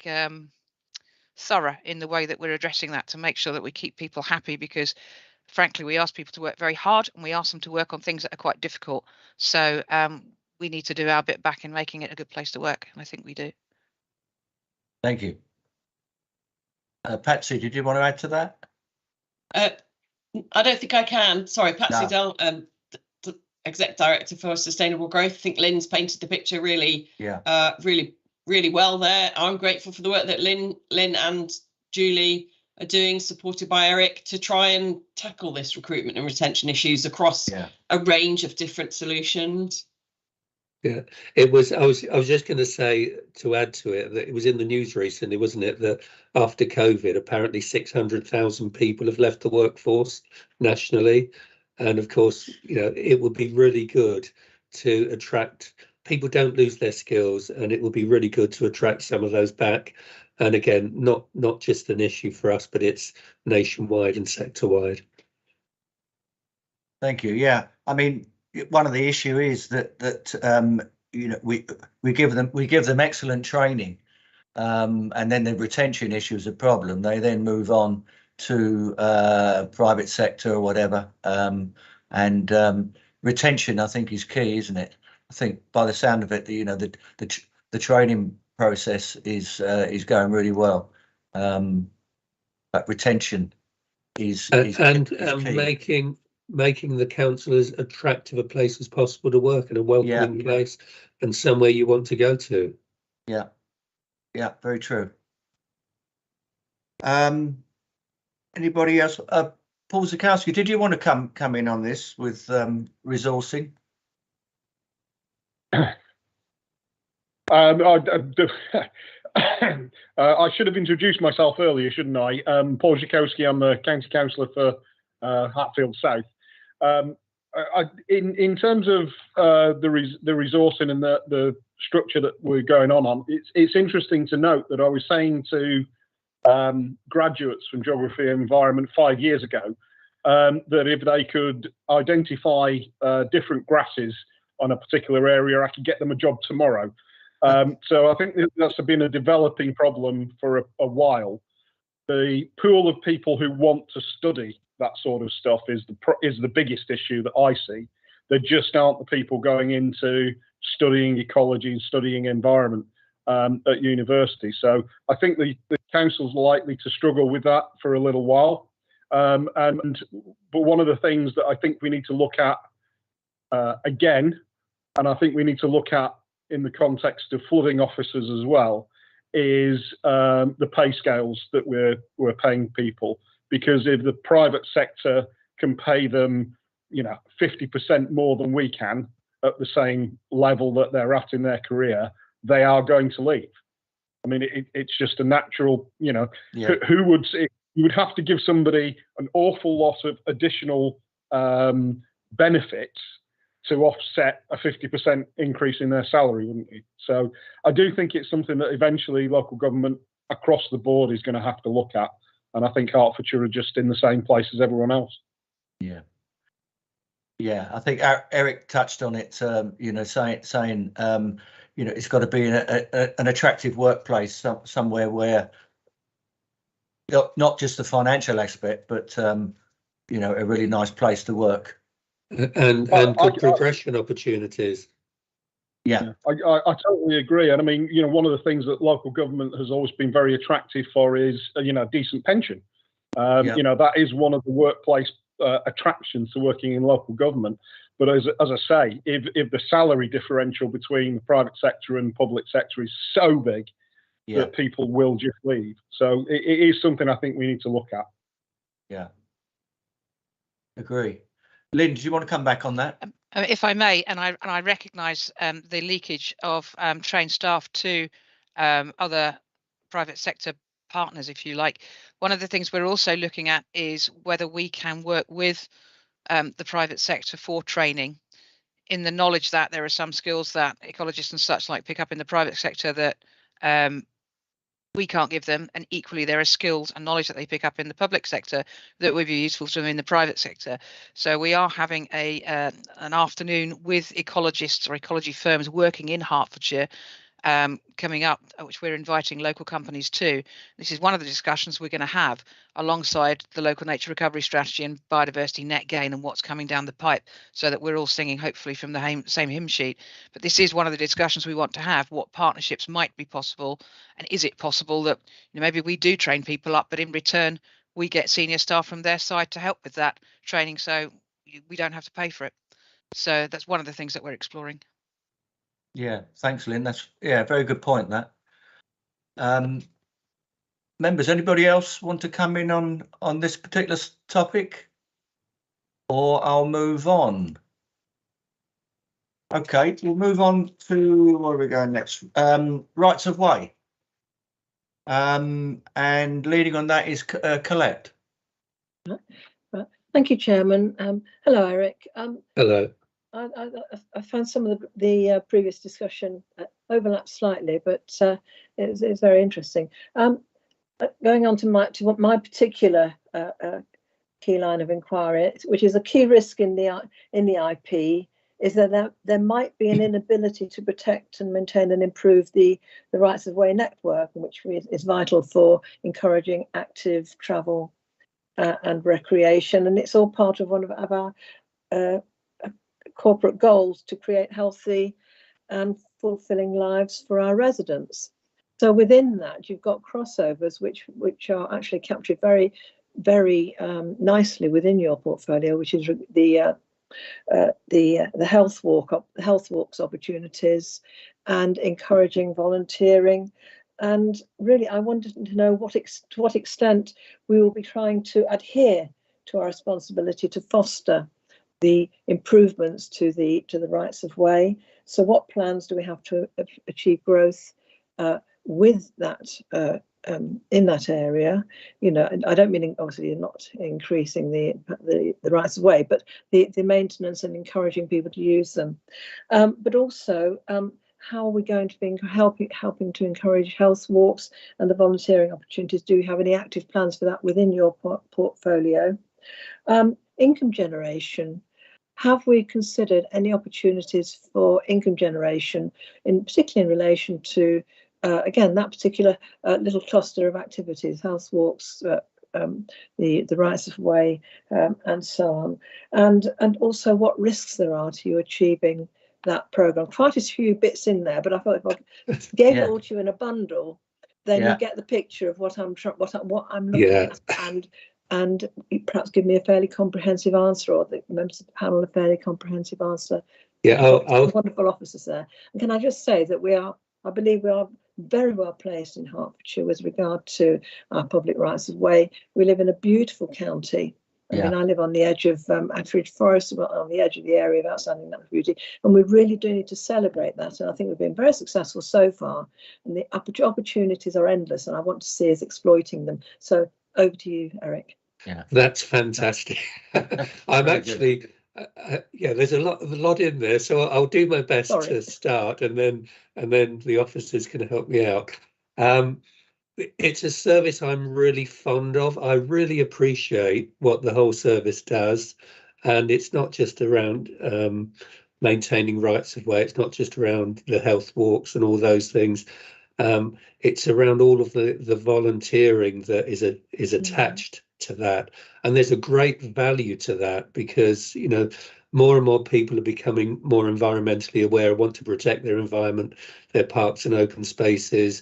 thorough in the way that we're addressing that to make sure that we keep people happy, because frankly we ask people to work very hard and we ask them to work on things that are quite difficult. So we need to do our bit back in making it a good place to work, and I think we do. Thank you. Patsy, did you want to add to that? I don't think I can. Sorry, Patsy Dell, Exec Director for Sustainable Growth. I think Lynn's painted the picture really well there. I'm grateful for the work that Lynn and Julie are doing, supported by Eric, to try and tackle this recruitment and retention issues across a range of different solutions. Yeah, it was. I was just going to say, to add to it, that it was in the news recently, wasn't it, that after COVID, apparently 600,000 people have left the workforce nationally, and of course, you know, it would be really good to attract. People don't lose their skills, and it would be really good to attract some of those back. And again, not just an issue for us, but it's nationwide and sector-wide. Thank you. Yeah, I mean, one of the issue is that you know, we give them excellent training, and then the retention issue is a problem. They then move on to private sector or whatever, and retention, I think, is key, isn't it? I think by the sound of it, you know, the training process is going really well, but retention is key. Making the council as attractive a place as possible to work, and a welcoming place, and somewhere you want to go to. Yeah, very true. Anybody else? Paul Zakowski, did you want to come in on this with resourcing? I should have introduced myself earlier, shouldn't I? Paul Zakowski, I'm the County Councillor for Hatfield South. In terms of the resourcing and the structure that we're going on, it's interesting to note that I was saying to graduates from geography and environment 5 years ago that if they could identify different grasses on a particular area, I could get them a job tomorrow. So I think that's been a developing problem for a while. The pool of people who want to study that sort of stuff is the biggest issue that I see. There just aren't the people going into studying ecology and studying environment at university. So I think the council's likely to struggle with that for a little while. But one of the things that I think we need to look at again, and I think we need to look at in the context of flooding officers as well, is the pay scales that we're paying people. Because if the private sector can pay them, 50% more than we can at the same level that they're at in their career, they are going to leave. I mean, it's just a natural, Yeah. Who would say you would have to give somebody an awful lot of additional benefits to offset a 50% increase in their salary, wouldn't you? So I do think it's something that eventually local government across the board is going to have to look at. And I think Hertfordshire are just in the same place as everyone else. Yeah. Yeah, I think Eric touched on it, saying, it's got to be an attractive workplace, somewhere where not just the financial aspect, but, a really nice place to work. And good progression opportunities. Yeah, I totally agree. And I mean, one of the things that local government has always been very attractive for is, decent pension. That is one of the workplace attractions to working in local government. But as I say, if the salary differential between the private sector and public sector is so big that people will just leave. So it is something I think we need to look at. Yeah. Agree. Lynn, do you want to come back on that? If I may, and I recognise the leakage of trained staff to other private sector partners, if you like. One of the things we're also looking at is whether we can work with the private sector for training, in the knowledge that there are some skills that ecologists and such like pick up in the private sector that we can't give them, and equally there are skills and knowledge that they pick up in the public sector that would be useful to them in the private sector. So we are having an afternoon with ecologists or ecology firms working in Hertfordshire coming up, which we're inviting local companies to. This is one of the discussions we're going to have alongside the local nature recovery strategy and biodiversity net gain and what's coming down the pipe, so that we're all singing hopefully from the same hymn sheet. But this is one of the discussions we want to have, what partnerships might be possible, and is it possible that maybe we do train people up, but in return we get senior staff from their side to help with that training, so we don't have to pay for it. So that's one of the things that we're exploring. Yeah, thanks, Lynn. That's very good point. That members, anybody else want to come in on this particular topic, or I'll move on. Okay, we'll move on to where are we going next? Rights of way, and leading on that is Colette. Thank you, Chairman. Hello, Eric. Hello. I found some of the previous discussion overlaps slightly, but it's very interesting. Going on to my particular key line of inquiry, which is a key risk in the IP, is that there might be an inability to protect and maintain and improve the rights of way network, which is vital for encouraging active travel and recreation, and it's all part of one of our corporate goals to create healthy and fulfilling lives for our residents. So within that, you've got crossovers which are actually captured very, very nicely within your portfolio, which is the health walks opportunities and encouraging volunteering And really, I wanted to know to what extent we will be trying to adhere to our responsibility to foster the improvements to the rights of way. So what plans do we have to achieve growth with that in that area? You know, and I don't mean obviously not increasing the rights of way, but the maintenance and encouraging people to use them, but also how are we going to be helping to encourage health walks and the volunteering opportunities? Do you have any active plans for that within your portfolio? Income generation. Have we considered any opportunities for income generation, particularly in relation to, again, that particular little cluster of activities, health walks, the rights of way, and so on, and also what risks there are to you achieving that programme? Quite a few bits in there, but I thought if I gave it all to you in a bundle, then you get the picture of what I'm looking at, and perhaps give me a fairly comprehensive answer, or the members of the panel a fairly comprehensive answer. Wonderful officers there. And can I just say that I believe we are very well placed in Hertfordshire with regard to our public rights of way. We live in a beautiful county. I mean, I live on the edge of Atteridge Forest, on the edge of the area of outstanding natural beauty, and we really do need to celebrate that. And I think we've been very successful so far, and the opportunities are endless, and I want to see us exploiting them. So over to you, Eric. Yeah, that's fantastic. I'm actually, there's a lot in there, so I'll do my best to start, and then the officers can help me out. It's a service I'm really fond of. I really appreciate what the whole service does, and it's not just around maintaining rights of way. It's not just around the health walks and all those things. It's around all of the volunteering that is attached to that, and there's a great value to that, because you know, more and more people are becoming more environmentally aware, want to protect their environment, their parks and open spaces.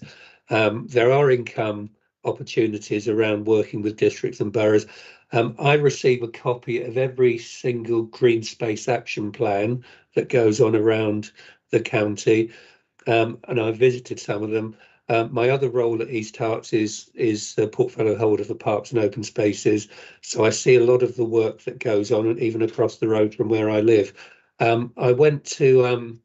There are income opportunities around working with districts and boroughs. I receive a copy of every single green space action plan that goes on around the county, and I've visited some of them. My other role at East Herts is a portfolio holder for parks and open spaces, so I see a lot of the work that goes on, and even across the road from where I live. I went to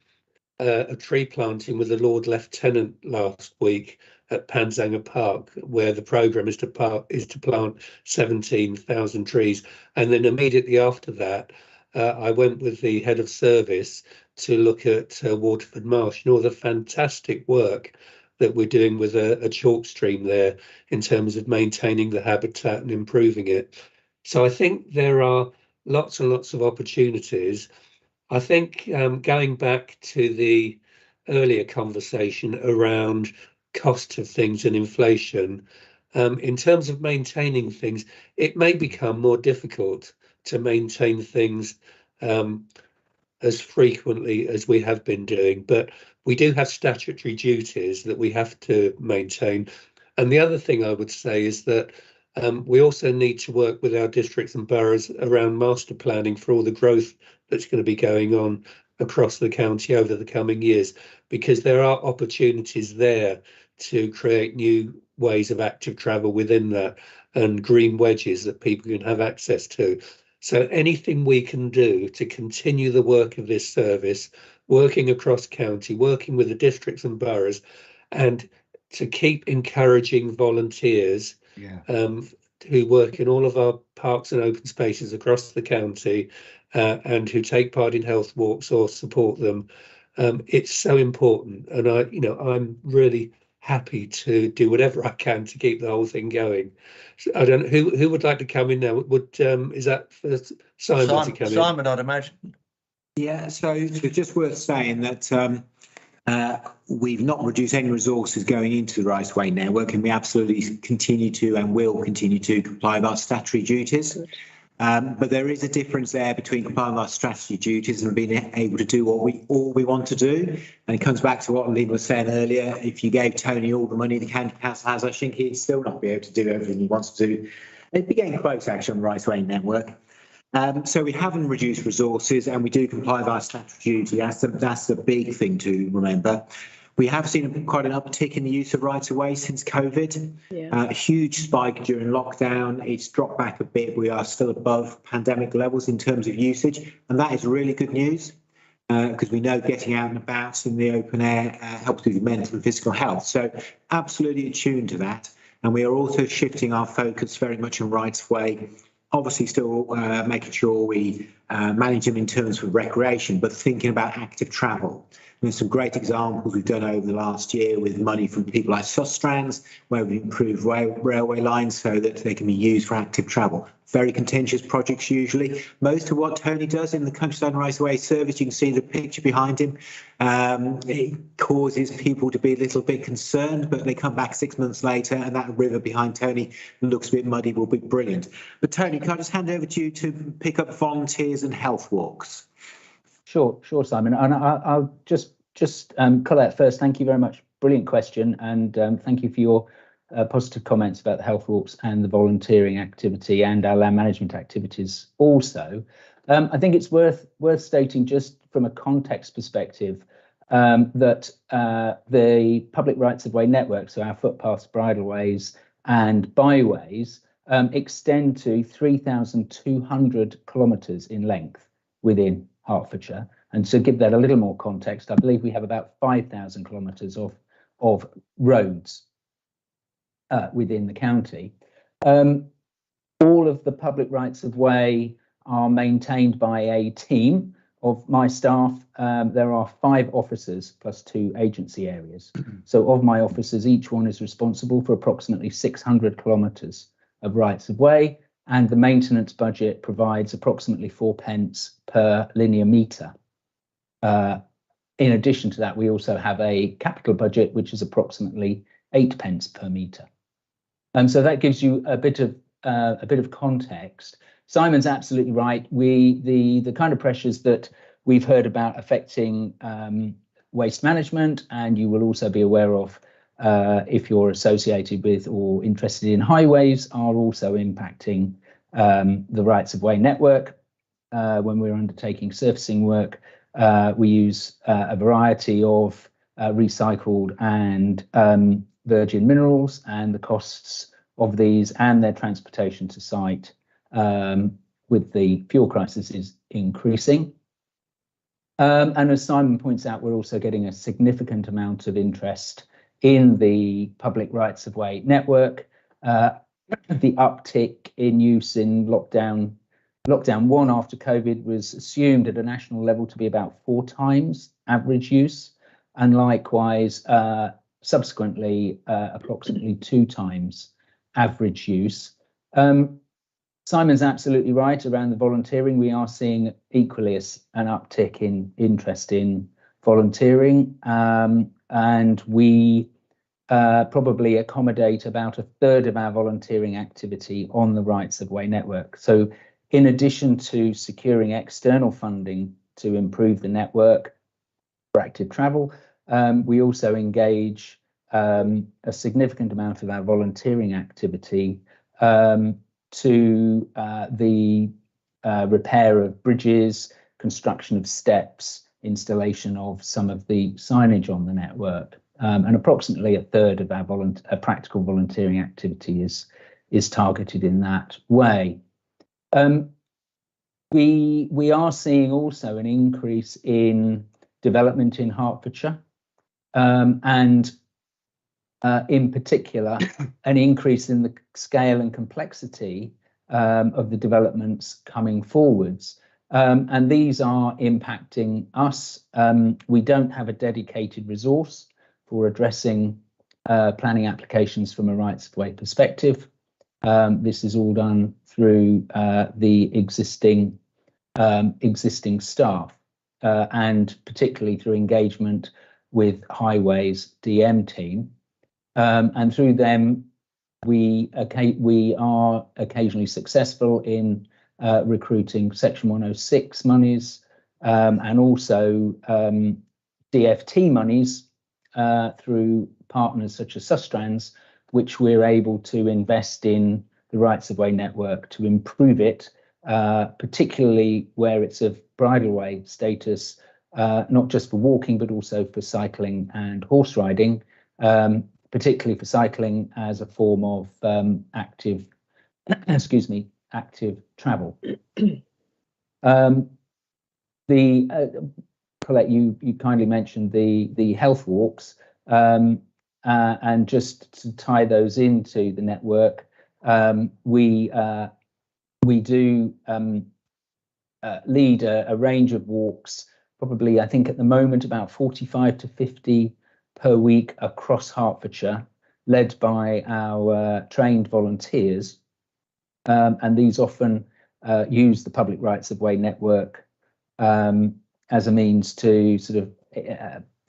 a tree planting with the Lord Lieutenant last week at Panzanger Park, where the programme is to plant 17,000 trees, and then immediately after that, I went with the head of service to look at Waterford Marsh and all the fantastic work that we're doing with a chalk stream there in terms of maintaining the habitat and improving it. So I think there are lots and lots of opportunities. I think going back to the earlier conversation around cost of things and inflation, in terms of maintaining things, it may become more difficult to maintain things as frequently as we have been doing, but we do have statutory duties that we have to maintain. And the other thing I would say is that we also need to work with our districts and boroughs around master planning for all the growth that's going to be going on across the county over the coming years, because there are opportunities there to create new ways of active travel within that, and green wedges that people can have access to. So anything we can do to continue the work of this service, working across county, working with the districts and boroughs, and to keep encouraging volunteers who work in all of our parks and open spaces across the county, and who take part in health walks or support them. It's so important, and I'm really happy to do whatever I can to keep the whole thing going. So I don't know who would like to come in now. Is that for Simon to come in? Simon, I'd imagine. Yeah, so it's just worth saying that we've not reduced any resources going into the Rights Way network, and we absolutely continue to and will continue to comply with our statutory duties. But there is a difference there between complying with our statutory duties and being able to do all we want to do. And it comes back to what Lynn was saying earlier. If you gave Tony all the money the county council has, I think he'd still not be able to do everything he wants to do. It'd be getting close actually on the Rights Way network. So we haven't reduced resources, and we do comply with our statutory duty. That's the big thing to remember. We have seen quite an uptick in the use of right-of-way since COVID. A huge spike during lockdown. It's dropped back a bit. We are still above pandemic levels in terms of usage, and that is really good news because we know getting out and about in the open air helps with mental and physical health. So absolutely attuned to that. And we are also shifting our focus very much on right-of-way. Obviously still making sure we manage them in terms of recreation, but thinking about active travel. There's some great examples we've done over the last year with money from people like Sustrans, where we've improved railway lines so that they can be used for active travel. Very contentious projects usually. Most of what Tony does in the Countryside Raceway service, you can see the picture behind him. It causes people to be a little bit concerned, but they come back 6 months later and that river behind Tony looks a bit muddy, will be brilliant. But Tony, can I just hand over to you to pick up volunteers and health walks? Sure, Simon. And I'll just Colette first. Thank you very much. Brilliant question, and thank you for your positive comments about the health walks and the volunteering activity and our land management activities. Also, I think it's worth stating, just from a context perspective, that the public rights of way network, so our footpaths, bridleways, and byways, extend to 3,200 kilometres in length within Hertfordshire. And to give that a little more context, I believe we have about 5,000 kilometres of roads within the county. All of the public rights of way are maintained by a team of my staff. There are 5 officers plus 2 agency areas. So of my officers, each one is responsible for approximately 600 kilometres of rights of way, and the maintenance budget provides approximately 4p per linear metre. In addition to that, we also have a capital budget, which is approximately 8p per metre. And so that gives you a bit of context. Simon's absolutely right. The kind of pressures that we've heard about affecting waste management, and you will also be aware of if you're associated with or interested in highways, are also impacting the rights of way network. When we're undertaking surfacing work, we use a variety of recycled and virgin minerals, and the costs of these and their transportation to site with the fuel crisis is increasing. And as Simon points out, we're also getting a significant amount of interest in the public rights of way network. The uptick in use in lockdown 1 after COVID was assumed at a national level to be about 4 times average use, and likewise subsequently approximately 2 times average use. Simon's absolutely right around the volunteering. We are seeing equally an uptick in interest in volunteering, and we probably accommodate about 1/3 of our volunteering activity on the rights of way network. So in addition to securing external funding to improve the network for active travel, we also engage a significant amount of our volunteering activity to the repair of bridges, construction of steps, installation of some of the signage on the network. And approximately 1/3 of our practical volunteering activity is targeted in that way. We are seeing also an increase in development in Hertfordshire, and in particular, an increase in the scale and complexity of the developments coming forwards. And these are impacting us. We don't have a dedicated resource for addressing planning applications from a rights of way perspective. This is all done through the existing staff, and particularly through engagement with Highways DM team. And through them, we are occasionally successful in recruiting Section 106 monies, and also DFT monies through partners such as Sustrans, which we're able to invest in the rights of way network to improve it, particularly where it's of bridleway status, not just for walking, but also for cycling and horse riding, particularly for cycling as a form of active, active travel. Colette, you kindly mentioned the health walks, and just to tie those into the network, we do lead a range of walks, probably I think at the moment about 45 to 50 per week across Hertfordshire, led by our trained volunteers, and these often use the public rights of way network as a means to sort of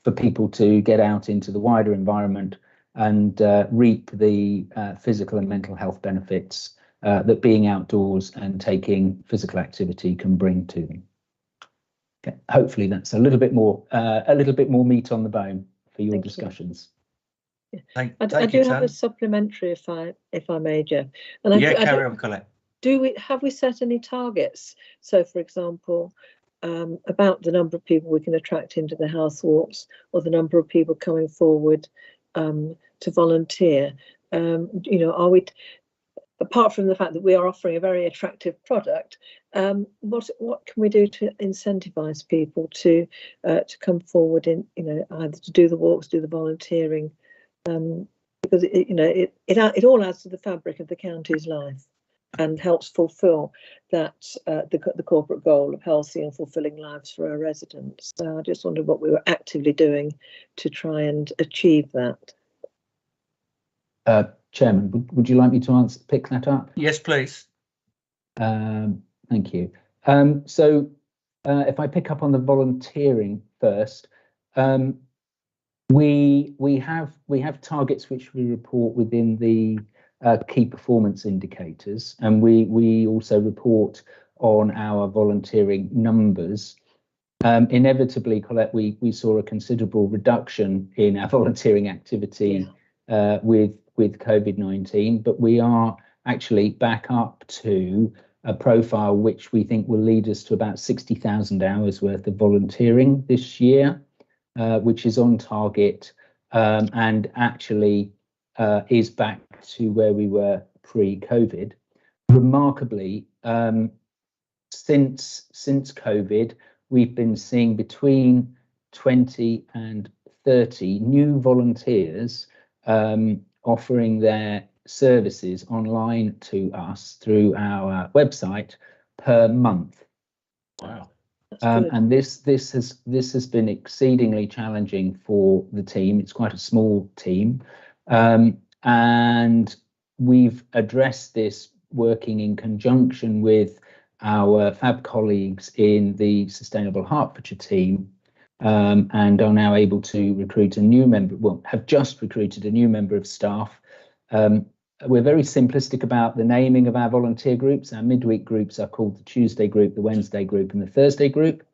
for people to get out into the wider environment and reap the physical and mental health benefits that being outdoors and taking physical activity can bring to them. Okay, hopefully that's a little bit more meat on the bone for your discussions. Thank I you, do have Tan. a supplementary, if I may, Jeff. And Yeah, carry on, Colette. Have we set any targets? So, for example, about the number of people we can attract into the health walks, or the number of people coming forward to volunteer. Are we, apart from the fact that we are offering a very attractive product, what can we do to incentivize people to come forward in, either to do the walks, do the volunteering, because it all adds to the fabric of the county's life and helps fulfil that the corporate goal of healthy and fulfilling lives for our residents. So I just wondered what we were actively doing to try and achieve that. Chairman, would you like me to pick that up? Yes, please. Thank you. So if I pick up on the volunteering first, we have targets which we report within the key performance indicators, and we also report on our volunteering numbers. Inevitably, Colette, we saw a considerable reduction in our volunteering activity with COVID-19, but we are actually back up to a profile which we think will lead us to about 60,000 hours worth of volunteering this year, which is on target, and actually is back to where we were pre-COVID. Remarkably, since COVID, we've been seeing between 20 and 30 new volunteers offering their services online to us through our website per month. Wow. And this has been exceedingly challenging for the team. It's quite a small team, and we've addressed this working in conjunction with our fab colleagues in the Sustainable Hertfordshire team, and are now able to recruit a new member. Well, have just recruited a new member of staff. We're very simplistic about the naming of our volunteer groups. Our midweek groups are called the Tuesday group, the Wednesday group, and the Thursday group.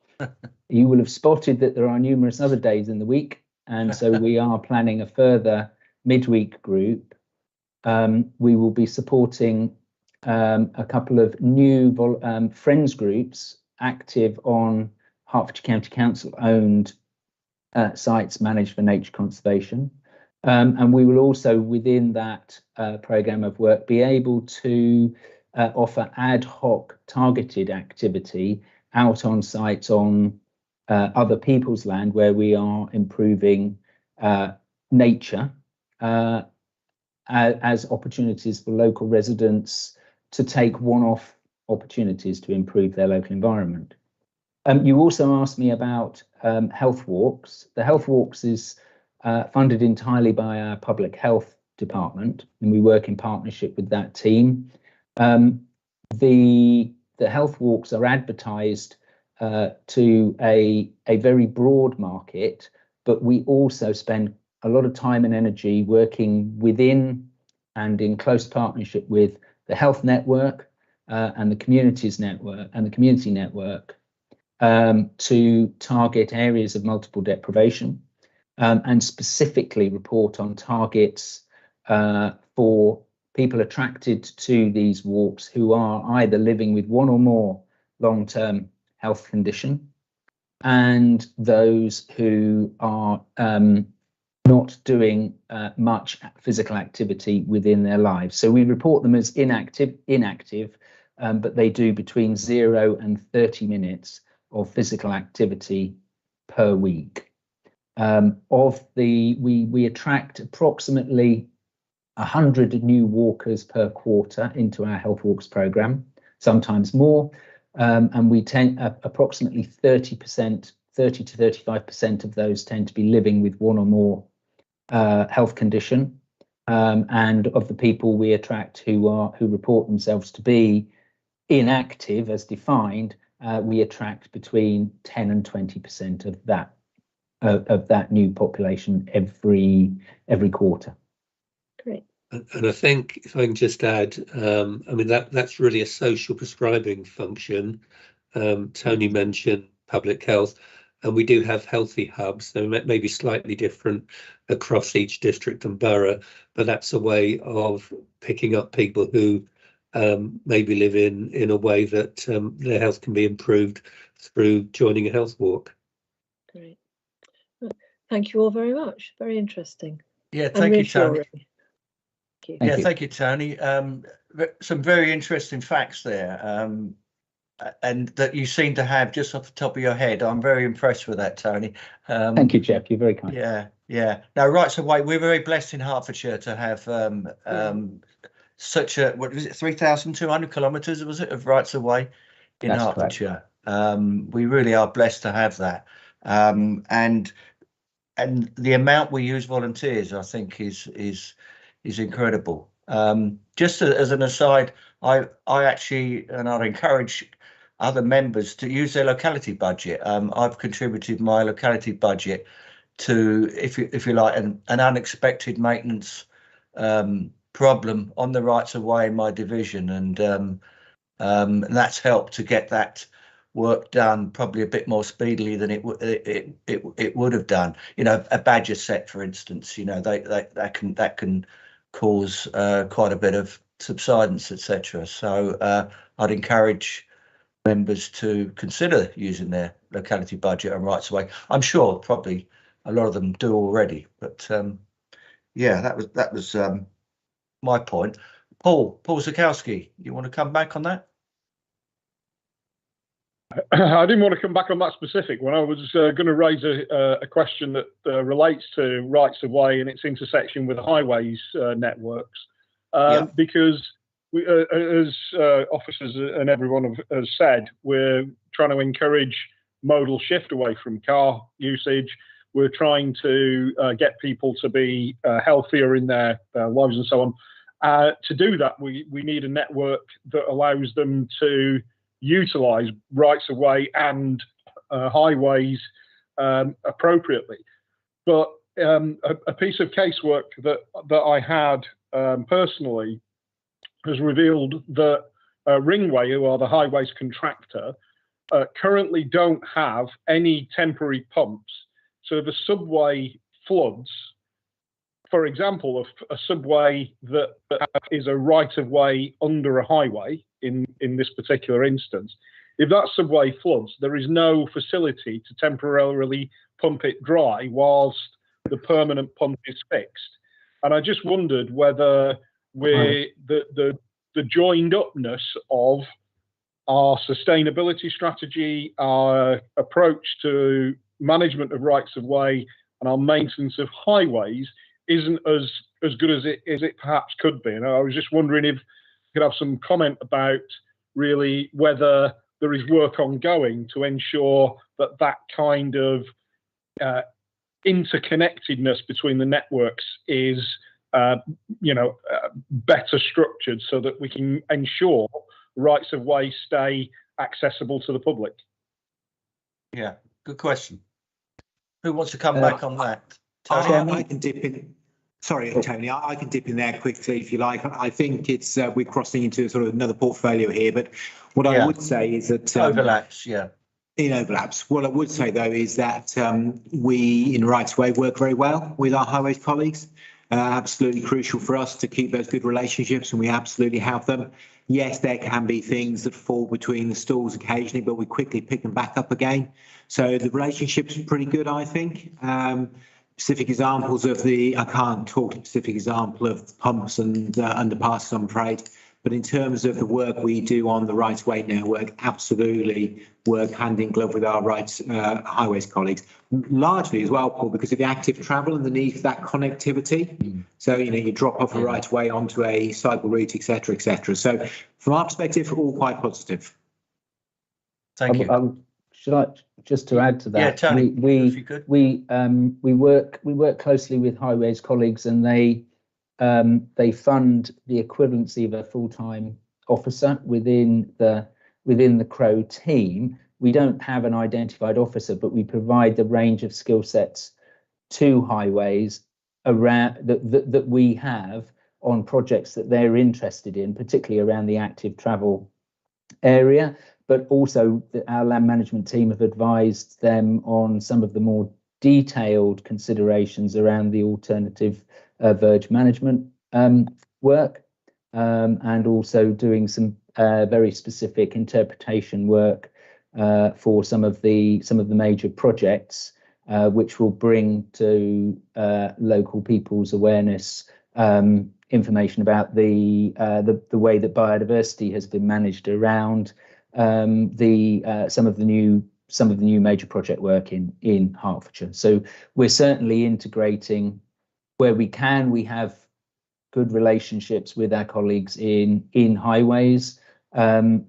You will have spotted that there are numerous other days in the week, and so we are planning a further midweek group. We will be supporting a couple of new friends groups active on Hertfordshire County Council owned sites managed for nature conservation. And we will also, within that programme of work, be able to offer ad hoc targeted activity out on sites on other people's land where we are improving nature as opportunities for local residents to take one-off opportunities to improve their local environment. You also asked me about health walks. The health walks is funded entirely by our public health department, and we work in partnership with that team. The health walks are advertised to a very broad market, but we also spend a lot of time and energy working within and in close partnership with the health network and the communities network and the community network to target areas of multiple deprivation. And specifically report on targets for people attracted to these walks who are either living with one or more long-term health condition, and those who are not doing much physical activity within their lives. So we report them as inactive, but they do between 0 and 30 minutes of physical activity per week. We attract approximately 100 new walkers per quarter into our Health Walks programme, sometimes more, and we tend approximately 30 to 35% of those tend to be living with one or more health condition, and of the people we attract who report themselves to be inactive as defined, we attract between 10 and 20% of that new population every quarter. Great. And I think if I can just add, I mean that's really a social prescribing function. Tony mentioned public health, and we do have healthy hubs. They may be slightly different across each district and borough, but that's a way of picking up people who maybe live in a way that their health can be improved through joining a health walk. Great. Thank you all very much. Very interesting. Yeah, thank you, Tony. Thank you, Tony. Some very interesting facts there, and that you seem to have just off the top of your head. I'm very impressed with that, Tony. Thank you, Jeff. You're very kind. Yeah. Now, rights of way, we're very blessed in Hertfordshire to have such a, what was it, 3,200 kilometres, was it, of rights of way in That's Hertfordshire. We really are blessed to have that, and the amount we use volunteers, I think, is incredible. Just as an aside, I actually, and I'd encourage other members to use their locality budget. I've contributed my locality budget to, if you like, an unexpected maintenance problem on the rights of way in my division, and that's helped to get that work done probably a bit more speedily than it would have done. You know, a badger set, for instance, you know, that can cause quite a bit of subsidence, etc. So I'd encourage members to consider using their locality budget and rights of way. I'm sure probably a lot of them do already, but yeah, that was my point. Paul Zakowski, you want to come back on that? I didn't want to come back on that specific one. I was going to raise a question that relates to rights of way and its intersection with highways networks, because we, as officers and everyone has said, we're trying to encourage modal shift away from car usage. We're trying to get people to be healthier in their lives and so on. To do that, we need a network that allows them to utilise rights of way and highways appropriately. But a piece of casework that I had personally has revealed that Ringway, who are the highways contractor, currently don't have any temporary pumps. So the subway floods, for example, a subway that is a right of way under a highway, in this particular instance, if that subway floods, there is no facility to temporarily pump it dry whilst the permanent pump is fixed. And I just wondered whether we're the joined upness of our sustainability strategy, our approach to management of rights of way, and our maintenance of highways isn't as good as it perhaps could be. And I was just wondering if you could have some comment about really whether there is work ongoing to ensure that kind of interconnectedness between the networks is better structured, so that we can ensure rights of way stay accessible to the public. Yeah, good question. Who wants to come back on that? Tony? I can dip in. Sorry, Tony, I can dip in there quickly if you like. I think it's we're crossing into sort of another portfolio here, but what I would say is that overlaps, in overlaps. What I would say though is that we in Rights of Way work very well with our highways colleagues. absolutely crucial for us to keep those good relationships, and we absolutely have them. Yes, there can be things that fall between the stools occasionally, but we quickly pick them back up again. So the relationship's pretty good, I think. Specific examples of I can't talk a specific example of pumps and underpasses, I'm afraid. But in terms of the work we do on the right-of-way network, absolutely work hand in glove with our highways colleagues. Largely as well, Paul, because of the active travel and the need for that connectivity. So, you drop off a right-of-way onto a cycle route, etc., etc. So from our perspective, all quite positive. Thank you. Should I just to add to that? Yeah, Tony, if you could. We work closely with highways colleagues, and they fund the equivalency of a full-time officer within the Crow team. We don't have an identified officer, but we provide the range of skill sets to highways around that we have on projects that they're interested in, particularly around the active travel area. But also our land management team have advised them on some of the more detailed considerations around the alternative verge management work, and also doing some very specific interpretation work for some of the major projects, which will bring to local people's awareness information about the way that biodiversity has been managed around some of the new major project work in Hertfordshire. So we're certainly integrating where we can. We have good relationships with our colleagues in highways, and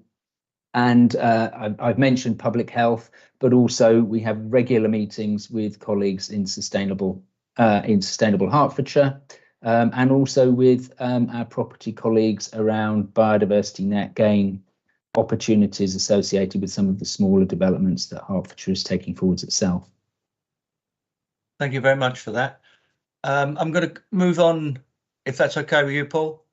I've mentioned public health, but also we have regular meetings with colleagues in sustainable Hertfordshire, and also with our property colleagues around biodiversity net gain opportunities associated with some of the smaller developments that Hertfordshire is taking forwards itself. Thank you very much for that. I'm going to move on, if that's okay with you, Paul.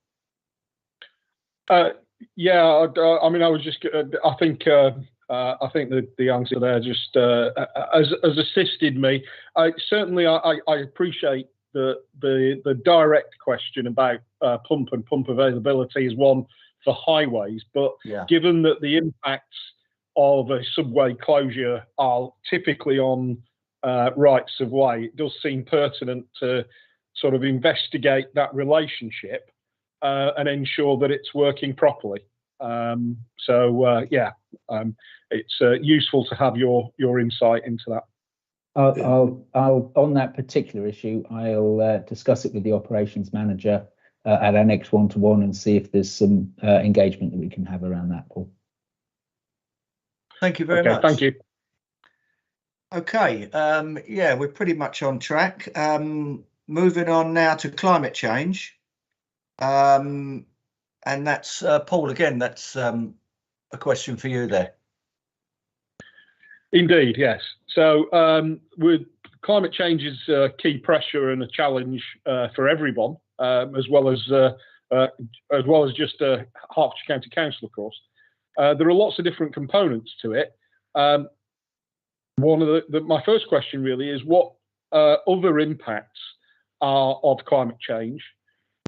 Yeah, I mean, I was just, I think the answer there just has assisted me. I appreciate the direct question about pump availability is one for highways, but given that the impacts of a subway closure are typically on rights of way, it does seem pertinent to sort of investigate that relationship and ensure that it's working properly. It's useful to have your insight into that. I'll on that particular issue, I'll discuss it with the operations manager at our next one-to-one and see if there's some engagement that we can have around that, Paul. Thank you very much. Thank you. Okay, yeah, we're pretty much on track. Moving on now to climate change. And that's Paul, again, that's a question for you there. Indeed, yes. So with climate change is a key pressure and a challenge for everyone, as well as just Hertfordshire County Council, of course. There are lots of different components to it. One of my first question really is what other impacts are of climate change,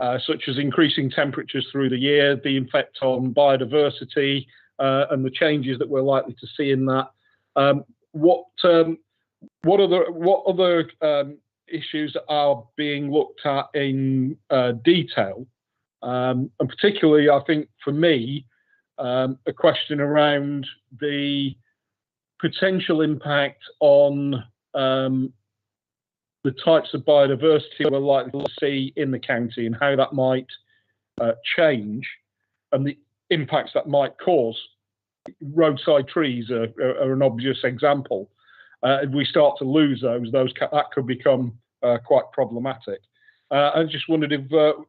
such as increasing temperatures through the year, the effect on biodiversity, and the changes that we're likely to see in that. What other issues are being looked at in detail? And particularly, I think for me, a question around the potential impact on the types of biodiversity we're likely to see in the county and how that might change and the impacts that might cause. Roadside trees are an obvious example. If we start to lose those that could become quite problematic. I just wondered if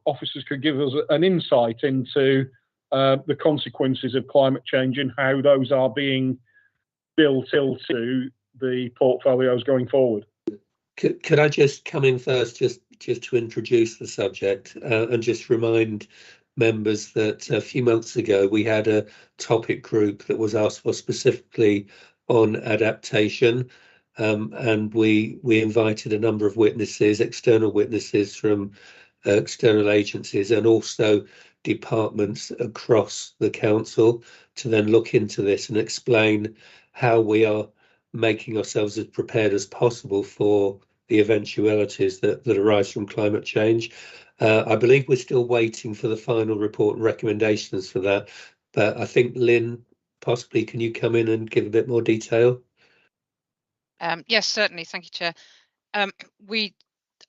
officers could give us an insight into the consequences of climate change and how those are being built into the portfolios going forward. Could I just come in first, just to introduce the subject and just remind members that a few months ago we had a topic group that was asked for specifically on adaptation, and we invited a number of witnesses, external witnesses from external agencies and also departments across the council to then look into this and explain how we are making ourselves as prepared as possible for the eventualities that arise from climate change. I believe we're still waiting for the final report and recommendations for that, but I think Lynn, possibly can you come in and give a bit more detail? Yes, certainly. Thank you, Chair. We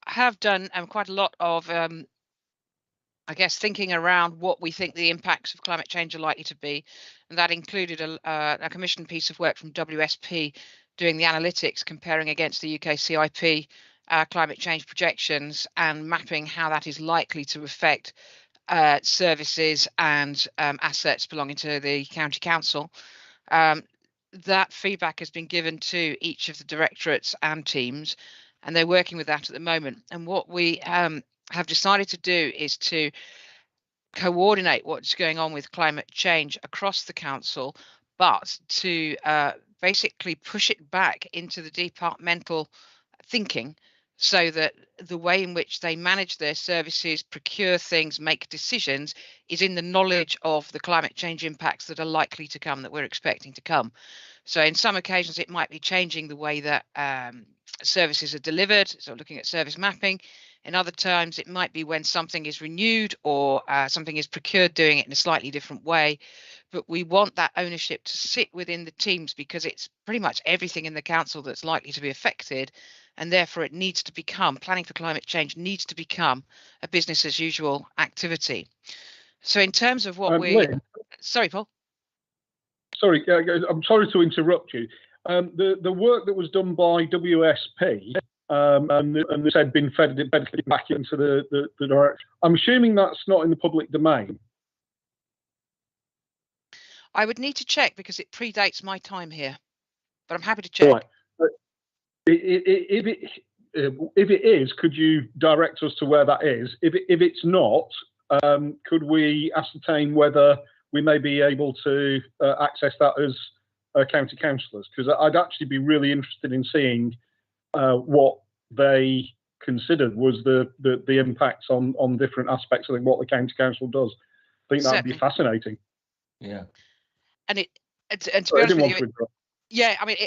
have done quite a lot of, I guess, thinking around what we think the impacts of climate change are likely to be. And that included a commissioned piece of work from WSP doing the analytics, comparing against the UK CIP climate change projections and mapping how that is likely to affect services and assets belonging to the county council. That feedback has been given to each of the directorates and teams, and they're working with that at the moment. And what we have decided to do is to coordinate what's going on with climate change across the council, but to basically push it back into the departmental thinking, so that the way in which they manage their services, procure things, make decisions is in the knowledge of the climate change impacts that are likely to come, that we're expecting to come. So in some occasions, it might be changing the way that services are delivered, so looking at service mapping. In other times, it might be when something is renewed or something is procured, doing it in a slightly different way. But we want that ownership to sit within the teams, because it's pretty much everything in the council that's likely to be affected. And therefore, it needs to become, planning for climate change needs to become a business as usual activity. So in terms of what Lynn, sorry, Paul. Sorry, I'm sorry to interrupt you. The work that was done by WSP and this had been fed back into the direction. I'm assuming that's not in the public domain. I would need to check because it predates my time here, but I'm happy to check. Right. If it is, could you direct us to where that is? If it's not, could we ascertain whether we may be able to access that as county councillors? Because I'd actually be really interested in seeing what they considered was the impacts on different aspects of what the county council does. I think that'd be fascinating. Yeah. And to be honest with you, yeah, I mean,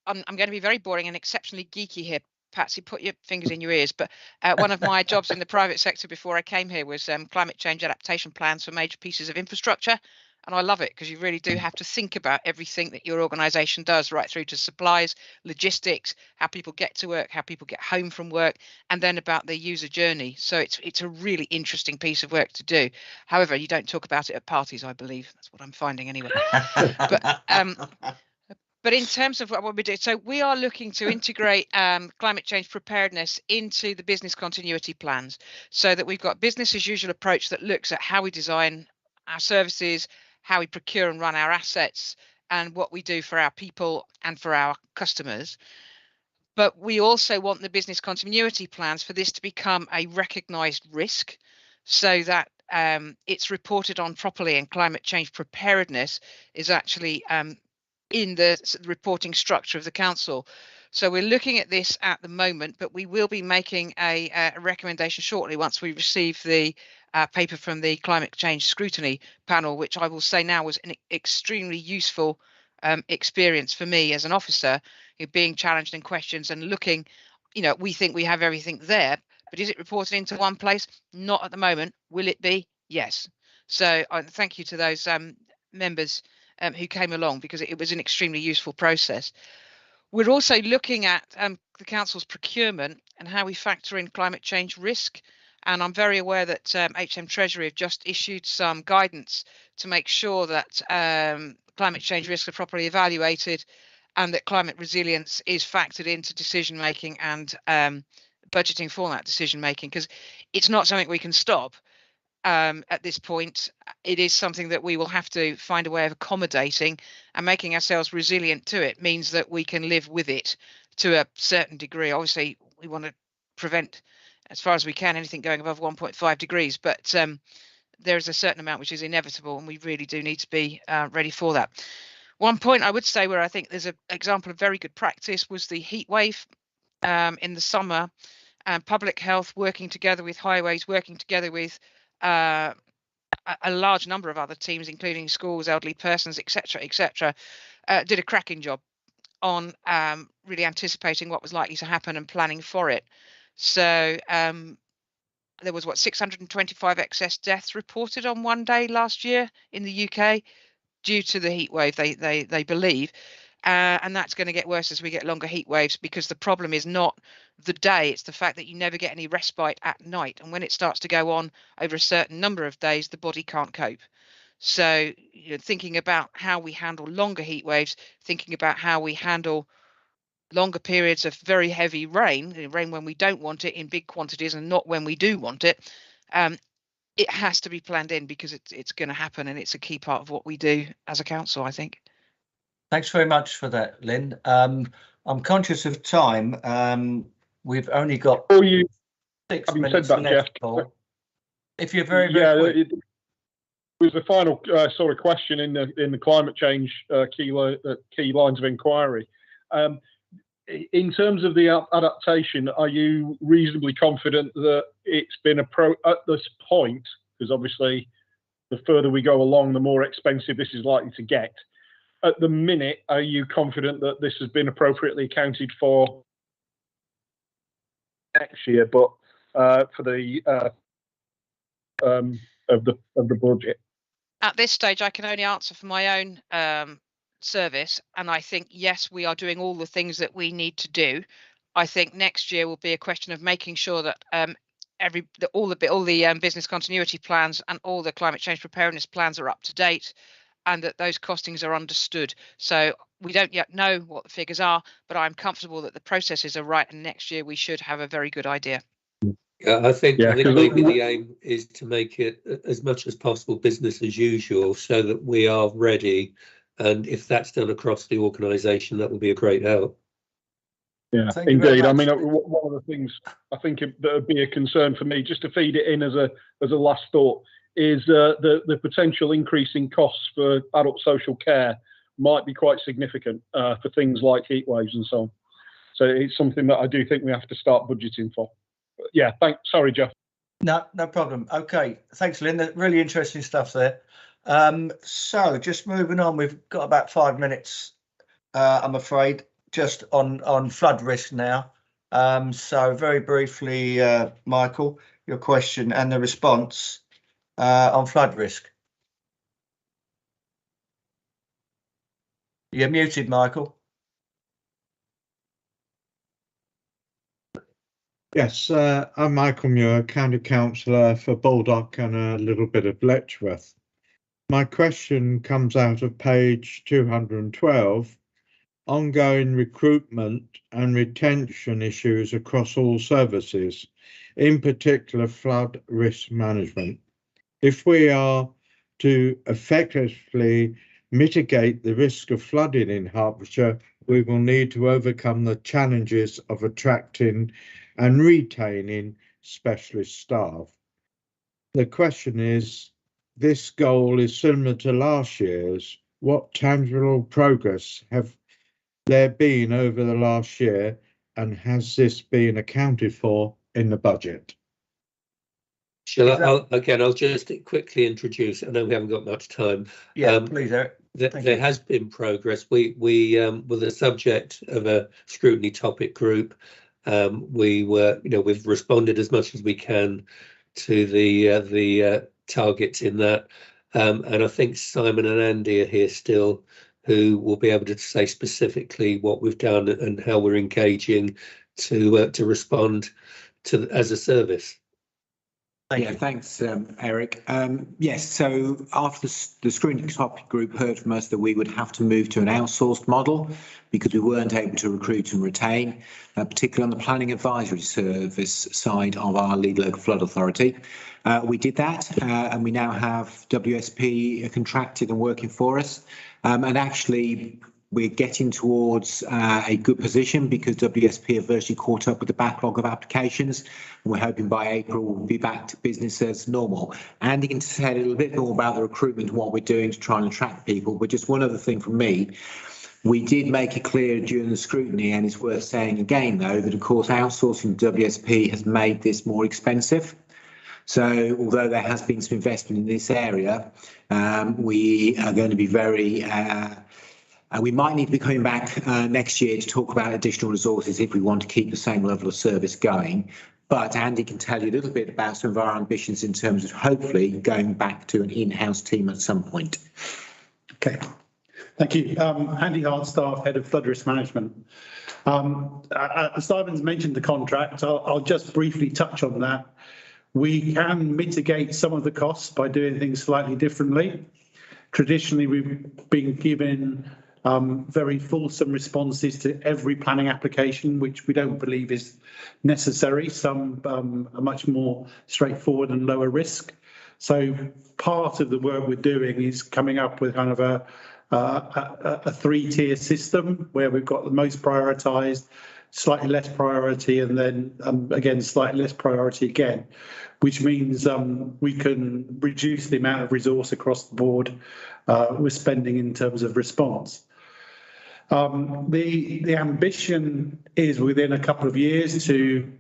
I'm going to be very boring and exceptionally geeky here, Patsy. Put your fingers in your ears. But one of my jobs in the private sector before I came here was climate change adaptation plans for major pieces of infrastructure. And I love it because you really do have to think about everything that your organisation does, right through to supplies, logistics, how people get to work, how people get home from work, and then about their user journey. So it's a really interesting piece of work to do. However, you don't talk about it at parties, I believe. That's what I'm finding anyway. But in terms of what we do, so we are looking to integrate climate change preparedness into the business continuity plans, so that we've got business as usual approach that looks at how we design our services, how we procure and run our assets, and what we do for our people and for our customers. But we also want the business continuity plans for this to become a recognised risk, so that it's reported on properly, and climate change preparedness is actually in the reporting structure of the council. So we're looking at this at the moment, but we will be making a recommendation shortly once we receive the paper from the climate change scrutiny panel, which I will say now was an extremely useful experience for me as an officer, being challenged in questions and looking, we think we have everything there, but is it reported into one place? Not at the moment. Will it be? Yes. So thank you to those members who came along, because it was an extremely useful process. We're also looking at the council's procurement and how we factor in climate change risk. And I'm very aware that HM Treasury have just issued some guidance to make sure that climate change risks are properly evaluated, and that climate resilience is factored into decision making and budgeting for that decision making, because it's not something we can stop. At this point, it is something that we will have to find a way of accommodating, and making ourselves resilient to it means that we can live with it to a certain degree. Obviously, we want to prevent, as far as we can, anything going above 1.5 degrees, but there is a certain amount which is inevitable, and we really do need to be ready for that. One point I would say where I think there's an example of very good practice was the heat wave in the summer, and public health working together with highways, working together with a large number of other teams, including schools, elderly persons, etc., did a cracking job on really anticipating what was likely to happen and planning for it. So there was 625 excess deaths reported on one day last year in the UK due to the heat wave, they believe. And that's going to get worse as we get longer heat waves, because the problem is not the day, it's the fact that you never get any respite at night. And when it starts to go on over a certain number of days, the body can't cope. So, you know, thinking about how we handle longer heat waves, thinking about how we handle longer periods of very heavy rain when we don't want it in big quantities and not when we do want it, it has to be planned in, because it's going to happen, and it's a key part of what we do as a council, I think. Thanks very much for that, Lynn. I'm conscious of time. We've only got 6 minutes left, Paul. If you're very quick. It was the final sort of question in the climate change key lines of inquiry. In terms of the adaptation, are you reasonably confident that it's been at this point, because obviously the further we go along, the more expensive this is likely to get. At the minute, are you confident that this has been appropriately accounted for next year, but for the of the budget? At this stage, I can only answer for my own service, and I think yes, we are doing all the things that we need to do. I think next year will be a question of making sure that all the business continuity plans and all the climate change preparedness plans are up to date, and that those costings are understood. So we don't yet know what the figures are, but I'm comfortable that the processes are right, and next year we should have a very good idea. I think maybe the aim is to make it as much as possible business as usual, so that we are ready. And if that's done across the organisation, that would be a great help. Yeah, indeed. I mean, one of the things I think that would be a concern for me, just to feed it in as a last thought, is the potential increase in costs for adult social care might be quite significant for things like heat waves and so on. So it's something that I do think we have to start budgeting for. But yeah, thanks. Sorry, Jeff. No problem. Okay, thanks, Lynn. Really interesting stuff there. So just moving on, we've got about 5 minutes, I'm afraid, just on flood risk now. So very briefly, Michael, your question and the response on flood risk. You're muted, Michael. Yes, I'm Michael Muir, County Councillor for Baldock and a little bit of Letchworth. My question comes out of page 212, ongoing recruitment and retention issues across all services, in particular flood risk management. If we are to effectively mitigate the risk of flooding in Hertfordshire, we will need to overcome the challenges of attracting and retaining specialist staff. The question is, this goal is similar to last year's. What tangible progress have there been over the last year, and has this been accounted for in the budget? I'll just quickly introduce. I know we haven't got much time. Yeah, please, Eric. There has been progress. We were the subject of a scrutiny topic group. We've responded as much as we can to the targets in that, and I think Simon and Andy are here still, who will be able to say specifically what we've done and how we're engaging to respond to as a service. Thanks, Eric. Yes, so after the scrutiny topic group heard from us that we would have to move to an outsourced model because we weren't able to recruit and retain, particularly on the planning advisory service side of our lead local flood authority. We did that, and we now have WSP contracted and working for us. And actually, we're getting towards a good position because WSP have virtually caught up with the backlog of applications, and we're hoping by April we'll be back to business as normal. Andy can tell a little bit more about the recruitment and what we're doing to try and attract people, but just one other thing from me. We did make it clear during the scrutiny, and it's worth saying again, though, that of course outsourcing WSP has made this more expensive. So although there has been some investment in this area, we are going to be very, we might need to be coming back next year to talk about additional resources if we want to keep the same level of service going. But Andy can tell you a little bit about some of our ambitions in terms of hopefully going back to an in-house team at some point. Okay. Thank you. Andy Hardstaff, Head of Flood Risk Management. Simon's mentioned the contract. I'll just briefly touch on that. We can mitigate some of the costs by doing things slightly differently. Traditionally, we've been given very fulsome responses to every planning application, which we don't believe is necessary. Some are much more straightforward and lower risk. So part of the work we're doing is coming up with kind of a three-tier system where we've got the most prioritised, slightly less priority, and then again slightly less priority again, which means we can reduce the amount of resource across the board we're spending in terms of response. The ambition is within a couple of years to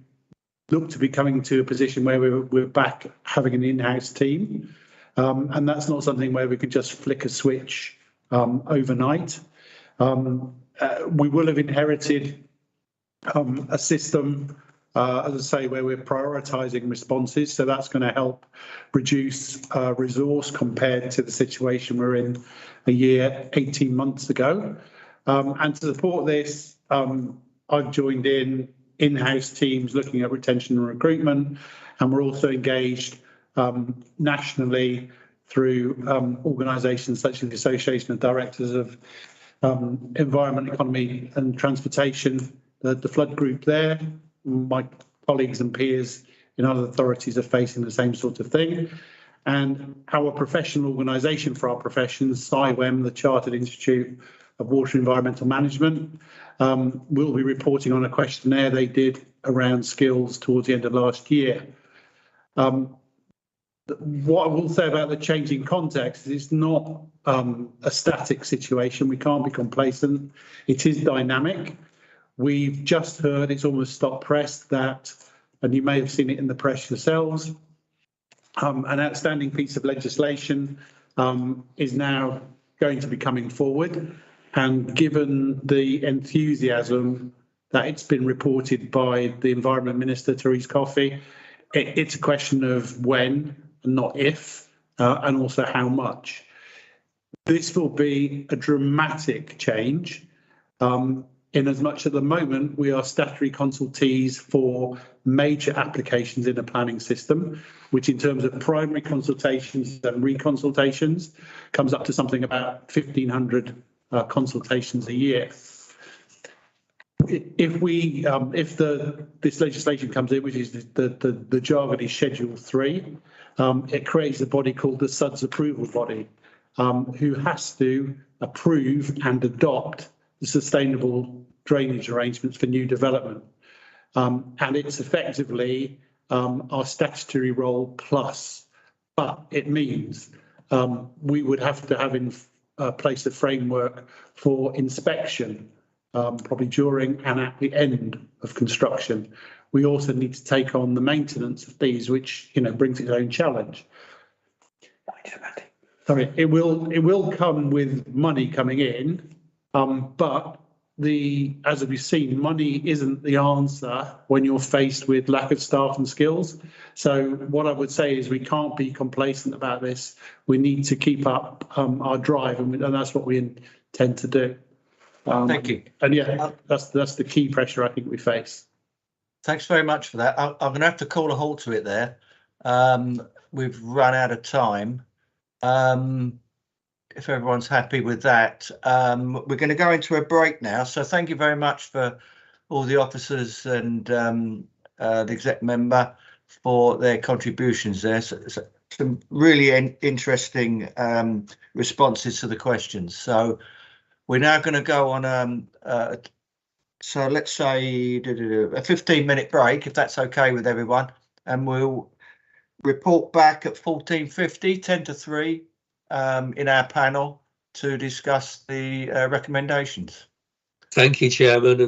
look to be coming to a position where we're back having an in-house team, and that's not something where we could just flick a switch overnight. We will have inherited a system, as I say, where we're prioritising responses, so that's going to help reduce resource compared to the situation we're in a year, 18 months ago. And to support this, I've joined in-house teams looking at retention and recruitment, and we're also engaged nationally through organisations such as the Association of Directors of Environment, Economy and Transportation, the flood group there. My colleagues and peers in other authorities are facing the same sort of thing. And our professional organisation for our professions, CIWEM, the Chartered Institute of Water and Environmental Management, will be reporting on a questionnaire they did around skills towards the end of last year. What I will say about the changing context is it's not a static situation. We can't be complacent. It is dynamic. We've just heard, it's almost stop press, that, and you may have seen it in the press yourselves, an outstanding piece of legislation is now going to be coming forward. And given the enthusiasm that it's been reported by the Environment Minister, Therese Coffey, it's a question of when, not if, and also how much. This will be a dramatic change. In as much at the moment, we are statutory consultees for major applications in a planning system, which in terms of primary consultations and reconsultations comes up to something about 1,500 consultations a year. If this legislation comes in, which is the jargon is Schedule 3, it creates a body called the SUDS approval body, who has to approve and adopt the sustainable drainage arrangements for new development. And it's effectively our statutory role plus, but it means we would have to have in place a framework for inspection, probably during and at the end of construction. We also need to take on the maintenance of these, which brings its own challenge. Sorry, it will come with money coming in, but as we've seen, money isn't the answer when you're faced with lack of staff and skills. So what I would say is we can't be complacent about this. We need to keep up our drive, and that's what we intend to do. Thank you. And yeah, that's the key pressure I think we face. Thanks very much for that. I'm going to have to call a halt to it there. We've run out of time. If everyone's happy with that, we're going to go into a break now. So thank you very much for all the officers and the exec member for their contributions there. So some really interesting responses to the questions. So We're now going to go on so let's say a 15-minute break, if that's okay with everyone, and we'll report back at 14:50, 10 to 3, in our panel to discuss the recommendations. Thank you, Chairman.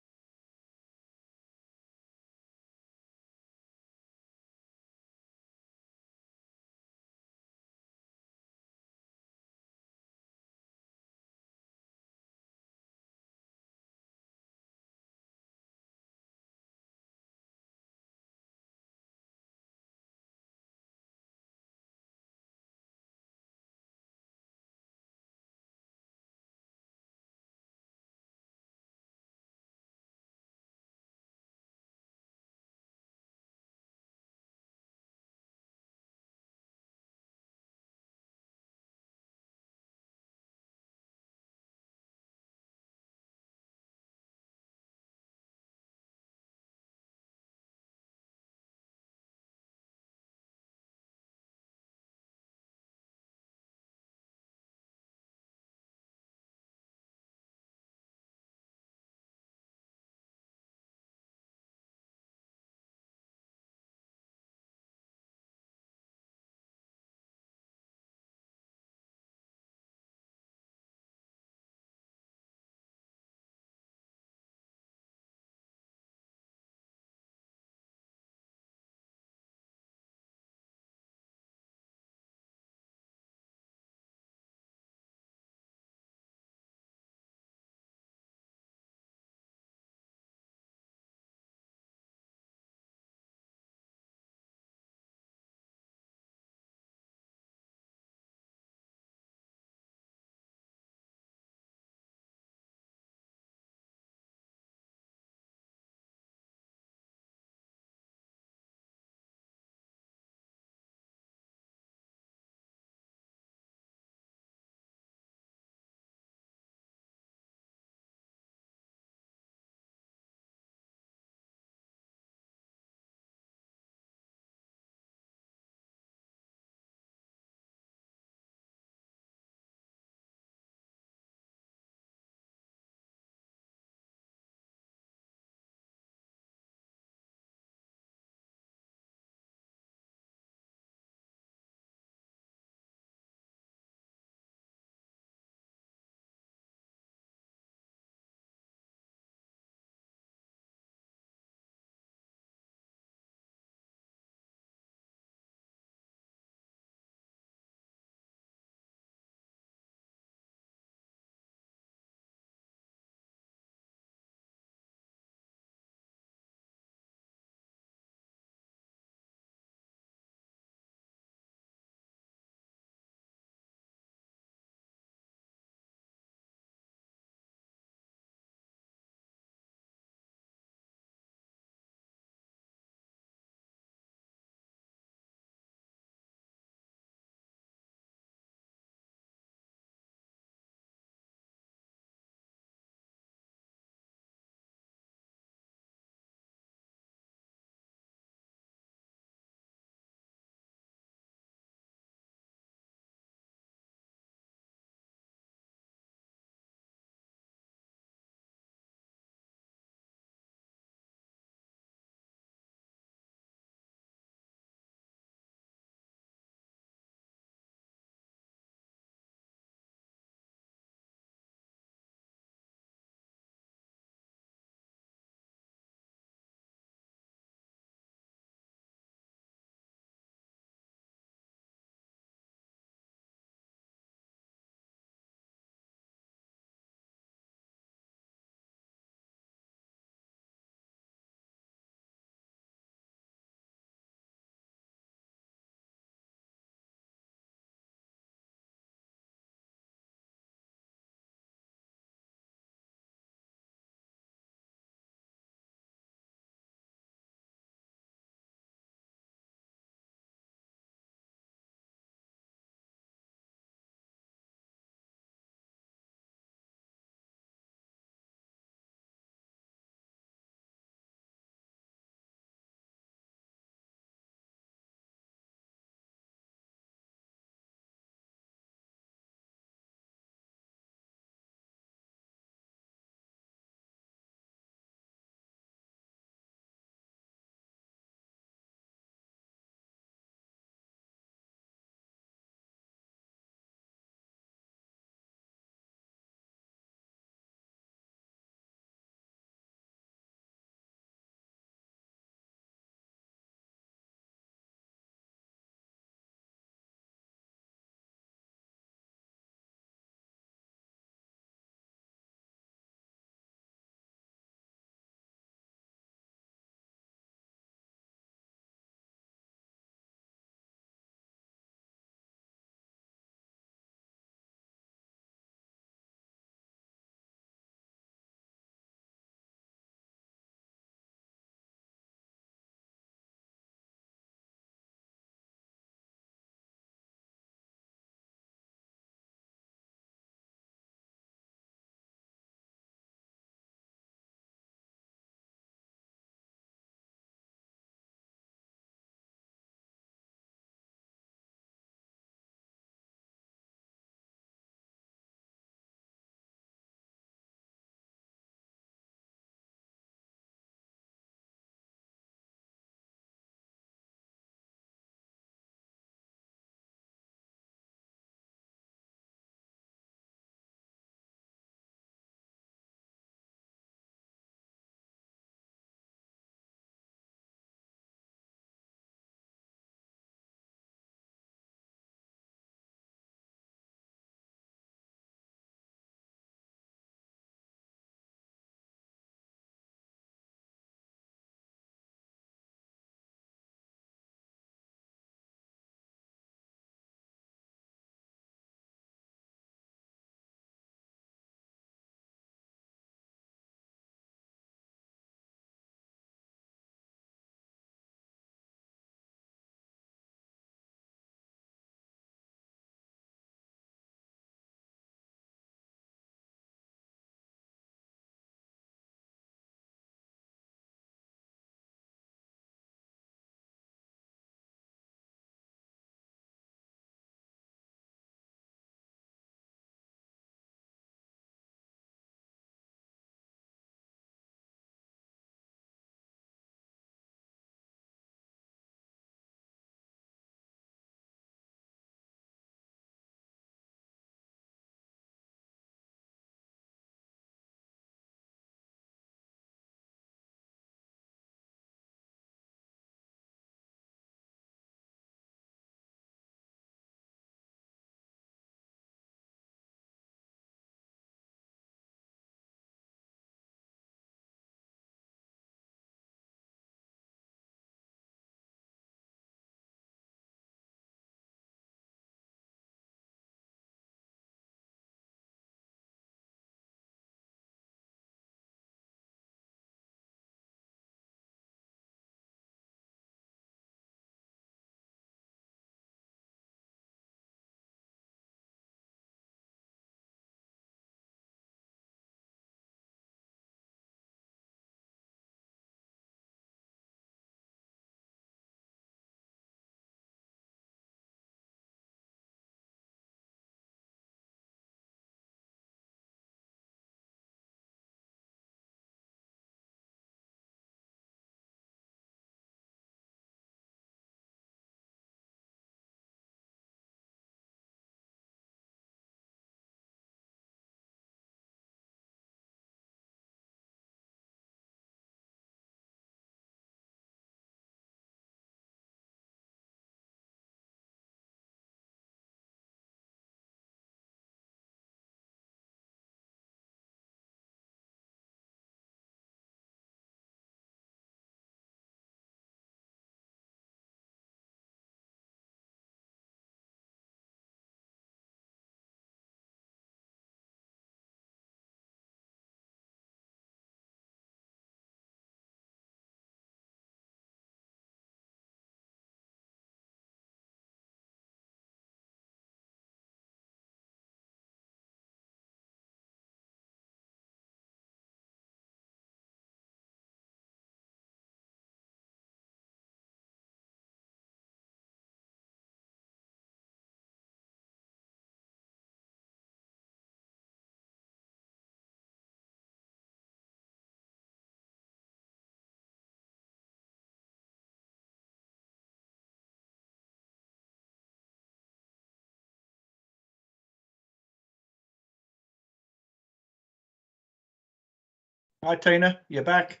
Hi, Tina, you're back.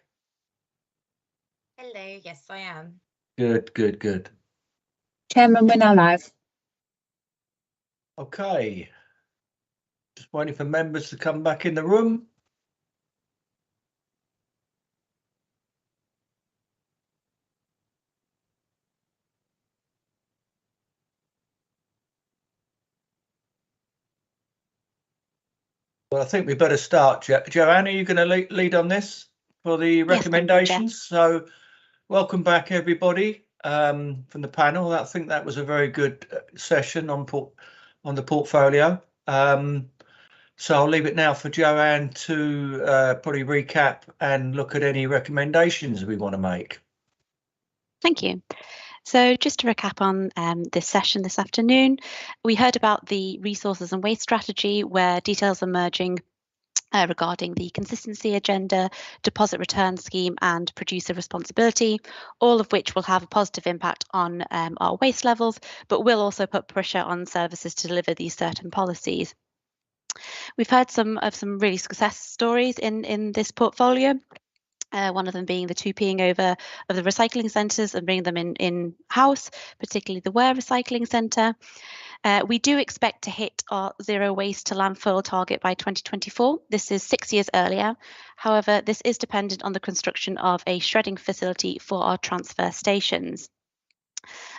Hello, yes, I am. Good, good, good. Chairman, we're now live. Okay. Just waiting for members to come back in the room. Well, I think we better start. Joanne, are you going to lead on this for the recommendations? So welcome back, everybody, from the panel. I think that was a very good session on the portfolio. So I'll leave it now for Joanne to probably recap and look at any recommendations we want to make. Thank you. So just to recap on this session this afternoon, we heard about the resources and waste strategy, where details are emerging regarding the consistency agenda, deposit return scheme and producer responsibility, all of which will have a positive impact on our waste levels, but will also put pressure on services to deliver these certain policies. We've heard some really success stories in this portfolio. One of them being the 2Ping over of the recycling centres and bringing them in-house, particularly the Ware Recycling Centre. We do expect to hit our zero waste to landfill target by 2024. This is 6 years earlier. However, this is dependent on the construction of a shredding facility for our transfer stations.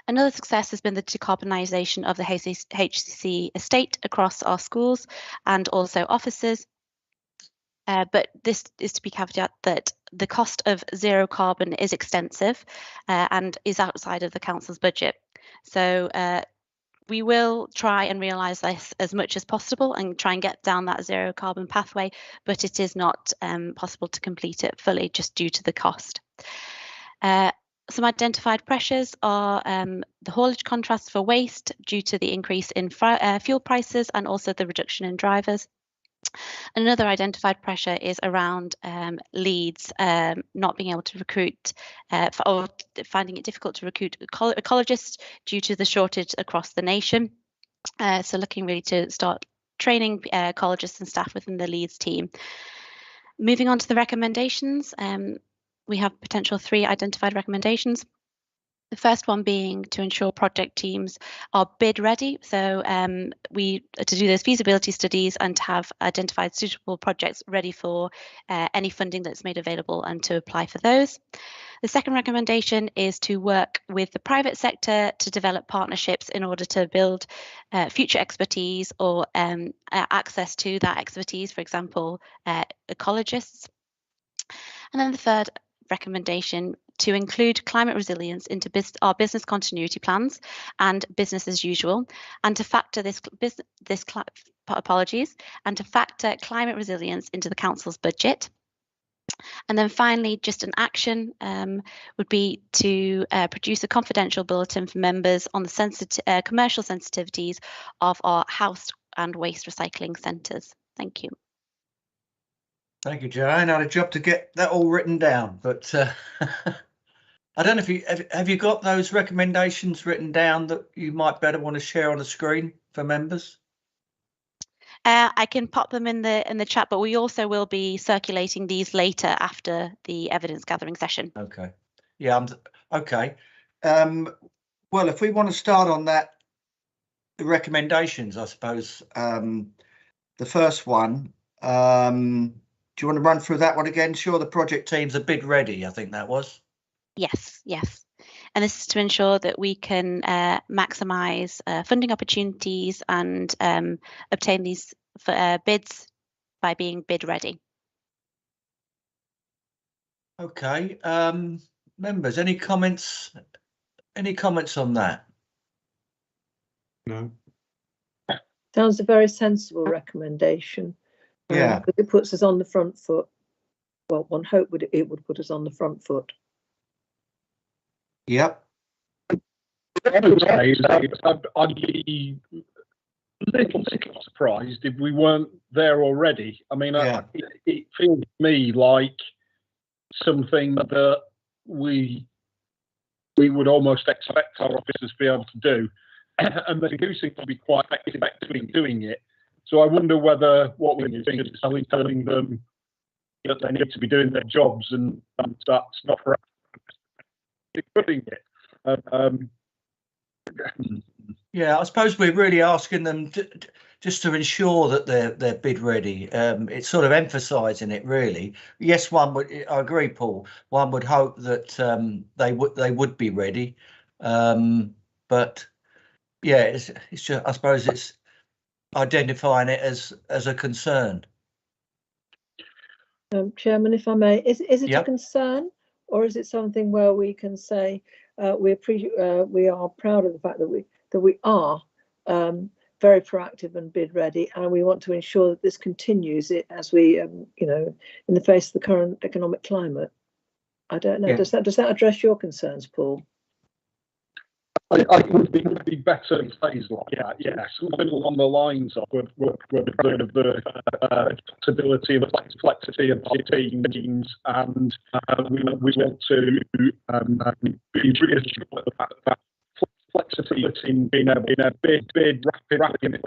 Another success has been the decarbonisation of the HCC estate across our schools and also offices. But this is to be caveated that the cost of zero carbon is extensive and is outside of the council's budget. So we will try and realise this as much as possible and try and get down that zero carbon pathway, but it is not possible to complete it fully just due to the cost. Some identified pressures are the haulage contrasts for waste due to the increase in fuel prices and also the reduction in drivers. Another identified pressure is around Leeds not being able to recruit or finding it difficult to recruit ecologists due to the shortage across the nation. So looking really to start training ecologists and staff within the Leeds team. Moving on to the recommendations, we have potential 3 identified recommendations. The first one being to ensure project teams are bid ready. So to do those feasibility studies and to have identified suitable projects ready for any funding that's made available and to apply for those. The second recommendation is to work with the private sector to develop partnerships in order to build future expertise or access to that expertise, for example, ecologists. And then the third recommendation to include climate resilience into our business continuity plans and business as usual, and to factor factor climate resilience into the council's budget. And then finally, just an action would be to produce a confidential bulletin for members on the commercial sensitivities of our house and waste recycling centres. Thank you. Thank you, Joanne. I had a job to get that all written down, but I don't know if you have you got those recommendations written down that you might better want to share on the screen for members. I can pop them in the chat, but we also will be circulating these later after the evidence gathering session. Okay. Yeah. Okay. Well, if we want to start on that, the recommendations, I suppose. The first one. Do you want to run through that one again? Sure, the project teams are bid ready, I think that was. Yes. And this is to ensure that we can maximise funding opportunities and obtain these bids by being bid ready. Okay. Members, any comments? Any comments on that? No. Sounds a very sensible recommendation. Yeah. But it puts us on the front foot. Well, one hope it would put us on the front foot. Yep. I'd be a little surprised if we weren't there already. I mean, it feels to me like something that we would almost expect our officers to be able to do, and they do seem to be quite effectively doing it. So I wonder whether what we're doing is telling them, that they need to be doing their jobs, and that's not right. Putting it. Yeah, I suppose we're really asking them just to ensure that they're bid ready. It's sort of emphasising it really. Yes, I agree, Paul. One would hope that they would be ready, but yeah, it's just, I suppose it's identifying it as a concern. Chairman, if I may, is it Yep. a concern, or is it something where we can say we are proud of the fact that we are very proactive and bid ready, and we want to ensure that this continues as we in the face of the current economic climate? I don't know. Yeah. Does that address your concerns, Paul? I would be better in phase like that. Yes, something along the lines of the flexibility and flexibility of teams, and we want to be reassured that flexibility in being able to bid rapidly.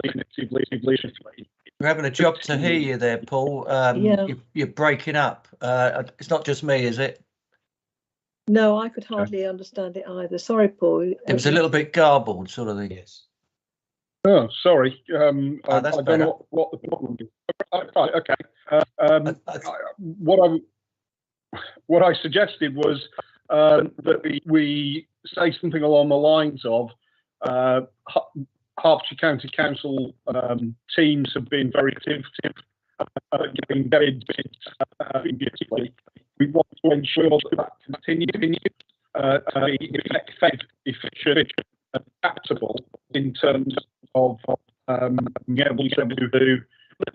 We're having a job to hear you there, Paul. Yeah. You're breaking up. It's not just me, is it? No, I could hardly understand it either. Sorry, Paul. It was a little bit garbled, sort of thing. Yes. Oh, sorry. I that's don't better. know what the problem is. Right, okay. What I suggested was that we say something along the lines of Hertfordshire County Council teams have been very active, getting bids beautifully. We want to ensure that continues to be effective, efficient, and adaptable in terms of being able to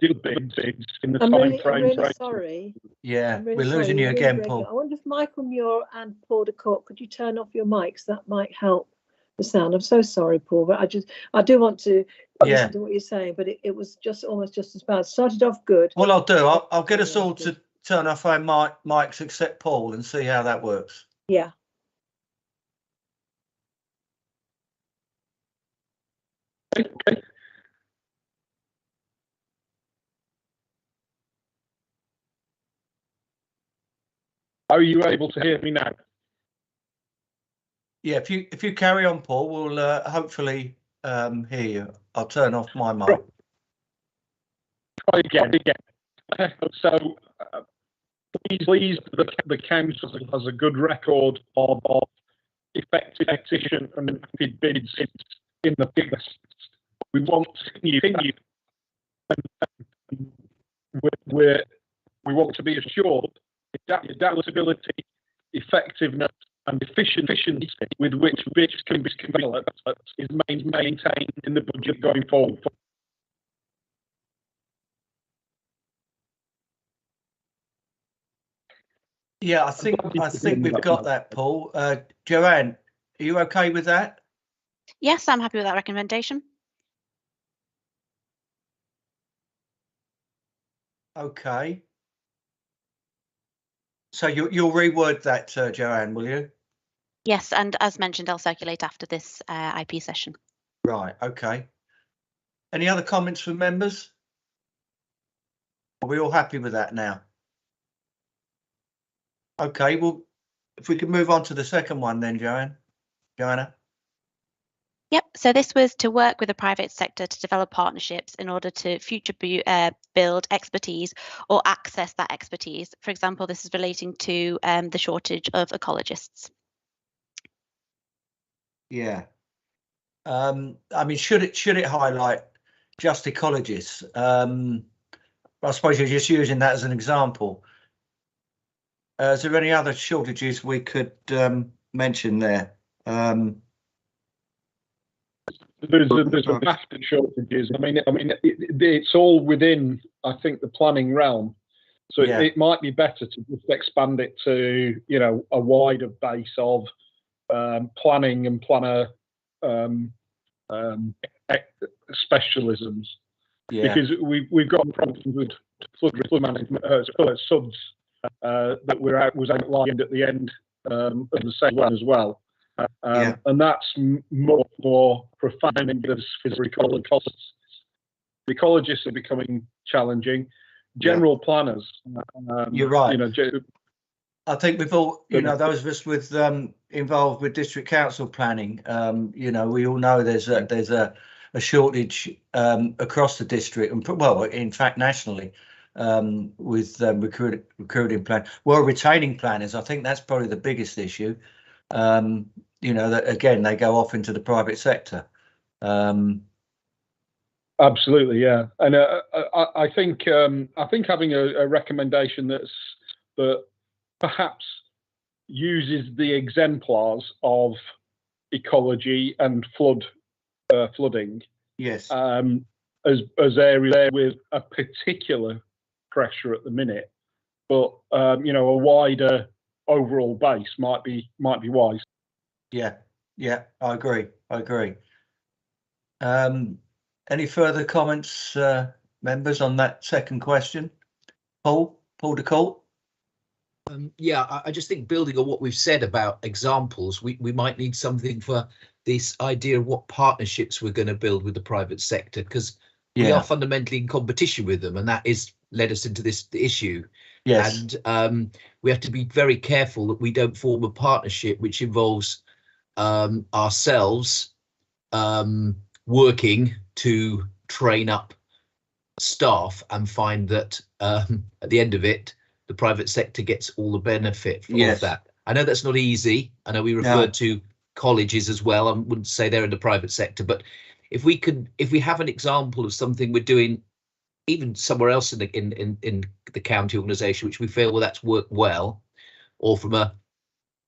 do bids in the I'm time frame. really sorry. Yeah, Really we're losing sorry, you you're again, breaking Paul. up. I wonder if Michael Muir and Paul de Court, could you turn off your mics? That might help the sound. I'm so sorry, Paul, but I do want to listen to what you're saying, but it was just almost just as bad. Started off good. What I'll do, I'll get us all to turn off our mics except Paul and see how that works. Yeah. Okay. Are you able to hear me now? Yeah, if you carry on, Paul, we'll hopefully hear you. I'll turn off my mic. Try again. So please, the council has a good record of effective, efficient, and rapid bids in the business. We want to continue. We want to be assured adaptability, effectiveness, and efficiency with which bids can be developed is maintained in the budget going forward. Yeah, I think we've got that, Paul. Joanne, are you okay with that? Yes, I'm happy with that recommendation. Okay. So you'll reword that, Joanne, will you? Yes, and as mentioned, I'll circulate after this IP session. Right, okay. Any other comments from members? Are we all happy with that now? Okay, well, if we could move on to the second one then, Joanna. Yep, so this was to work with the private sector to develop partnerships in order to future build expertise or access that expertise. For example, this is relating to the shortage of ecologists. Yeah. I mean, should it highlight just ecologists? I suppose you're just using that as an example. Is there any other shortages we could mention there? There's a vast shortages. I mean, it's all within, I think, the planning realm. So Yeah. it might be better to just expand it to, a wider base of planning and planner specialisms. Yeah. Because we've got problems with flood management, SUDS that was outlined at the end of the same as well. And that's more profound as physical costs. The ecologists are becoming challenging. general planners. You're right. You know, I think we've all, you know, those of us with involved with district council planning, you know, we all know there's a shortage across the district and well, in fact, nationally, with recruiting plan. Well, retaining planners, I think that's probably the biggest issue. You know, that again, they go off into the private sector. Absolutely, yeah, and I think having a recommendation that perhaps uses the exemplars of ecology and flooding, yes, as areas there with a particular pressure at the minute, but you know, a wider overall base might be wise. Yeah, I agree. Any further comments, members, on that second question? Paul de Court? Yeah, I just think building on what we've said about examples, we might need something for this idea of what partnerships we're going to build with the private sector, because we are fundamentally in competition with them, and that is led us into this issue. Yes. And we have to be very careful that we don't form a partnership which involves ourselves working to train up staff and find that at the end of it, the private sector gets all the benefit of that. I know that's not easy. I know we referred to colleges as well. I wouldn't say they're in the private sector, but if we have an example of something we're doing even somewhere else in the county organisation, which we feel, well, that's worked well, or from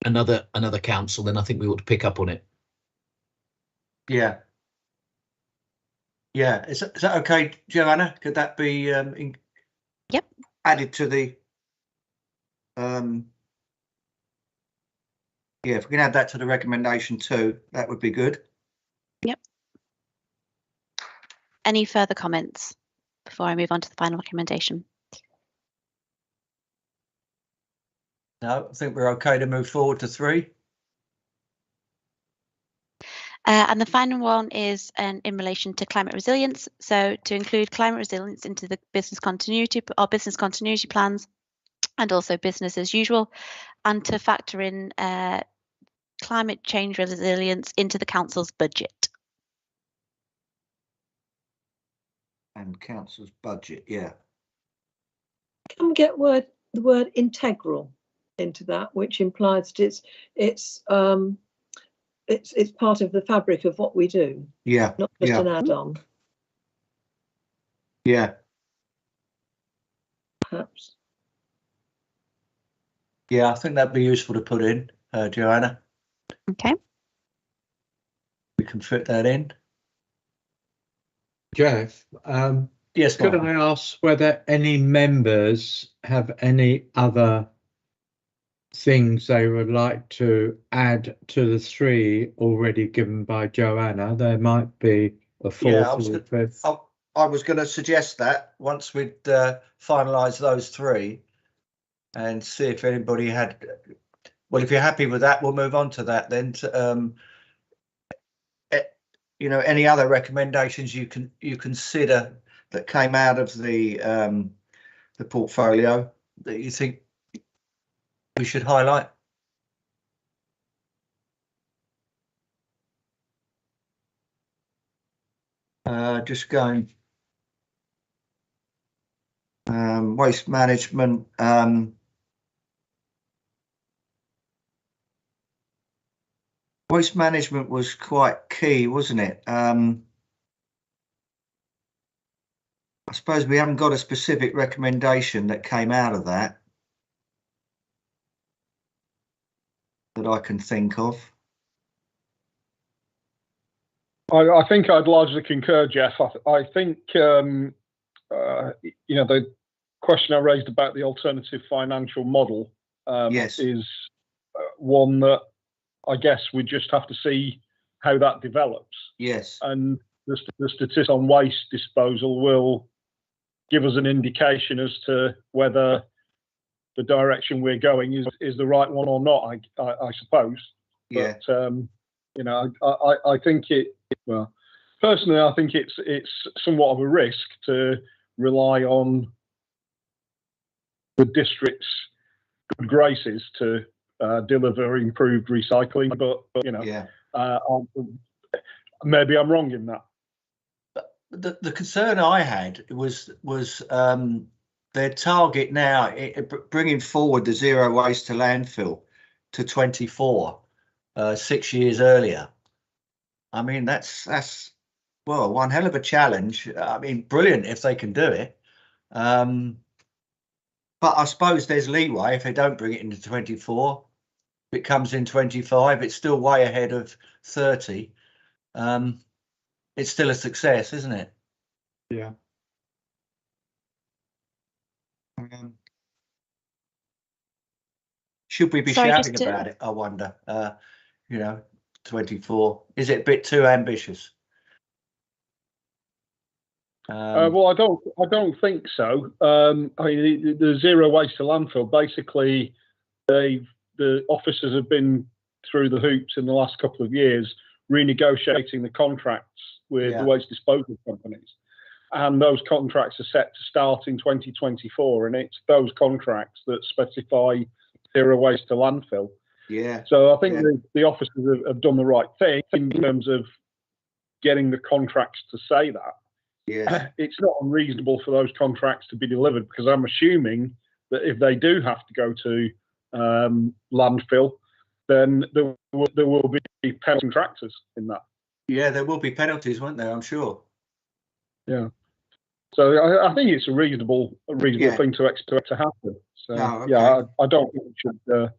another council, then I think we ought to pick up on it. Yeah. Is that okay, Joanna? Could that be Yep, added to the yeah, if we can add that to the recommendation too, that would be good. Yep. Any further comments before I move on to the final recommendation? No, I think we're okay to move forward to 3. And the final one is in relation to climate resilience. So to include climate resilience into the business continuity plans, and also business as usual, and to factor in climate change resilience into the council's budget. And council's budget, yeah. Can we get the word integral into that, which implies that it's part of the fabric of what we do. Yeah. Not just an add-on. Yeah. Perhaps. Yeah, I think that'd be useful to put in, Joanna. Okay. We can fit that in. Jeff, yes, could I ask whether any members have any other things they would like to add to the 3 already given by Joanna? There might be a 4th or 5th. I was going to suggest that once we'd finalise those 3 and see if anybody had. Well, if you're happy with that, we'll move on to that then. You know, any other recommendations you consider that came out of the portfolio that you think we should highlight? Just going. Waste management. Waste management was quite key, wasn't it? I suppose we haven't got a specific recommendation that came out of that I can think of. I think I'd largely concur, Jeff. I think you know, the question I raised about the alternative financial model is one that I guess we just have to see how that develops. Yes. And the statistics on waste disposal will give us an indication as to whether the direction we're going is the right one or not, I suppose. Yeah. But you know, I think well, personally, I think it's somewhat of a risk to rely on the district's good graces to deliver improved recycling, but you know, Yeah. Maybe I'm wrong in that. The concern I had was their target now, bringing forward the zero waste to landfill to 24, 6 years earlier. I mean, that's well, one hell of a challenge. I mean, brilliant if they can do it. But I suppose there's leeway if they don't bring it into 24. If it comes in 25, it's still way ahead of 30. It's still a success, isn't it? Yeah. Should we be shouting about it? I wonder. You know, 24. Is it a bit too ambitious? Well, I don't think so. I mean, the zero waste to landfill, basically, the officers have been through the hoops in the last couple of years, renegotiating the contracts with the waste disposal companies. And those contracts are set to start in 2024, and it's those contracts that specify zero waste to landfill. Yeah. So I think the officers have done the right thing in terms of getting the contracts to say that. Yeah. It's not unreasonable for those contracts to be delivered, because I'm assuming that if they do have to go to landfill, then there will be penalty contractors in that. Yeah, there will be penalties, won't there? I'm sure. Yeah. So I think it's a reasonable thing to expect to happen. So yeah, I don't think we should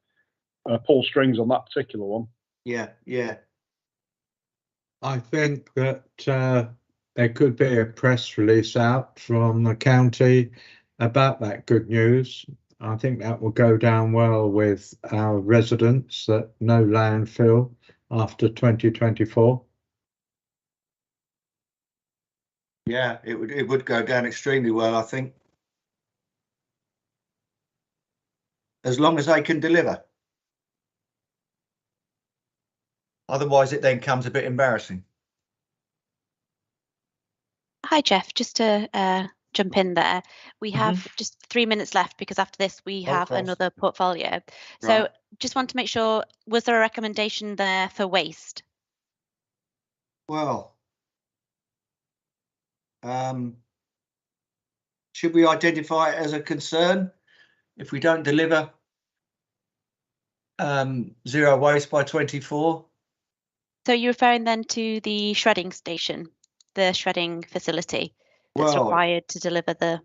pull strings on that particular one. Yeah, yeah. I think that there could be a press release out from the county about that good news. I think that will go down well with our residents, that no landfill after 2024. Yeah, it would go down extremely well, I think. As long as they can deliver. Otherwise, it then comes a bit embarrassing. Hi, Jeff. Just to jump in there, we have just 3 minutes left, because after this we have another portfolio. So just want to make sure, was there a recommendation there for waste? Well, should we identify it as a concern if we don't deliver zero waste by 24? So you're referring then to the shredding station, the shredding facility that's required to deliver the...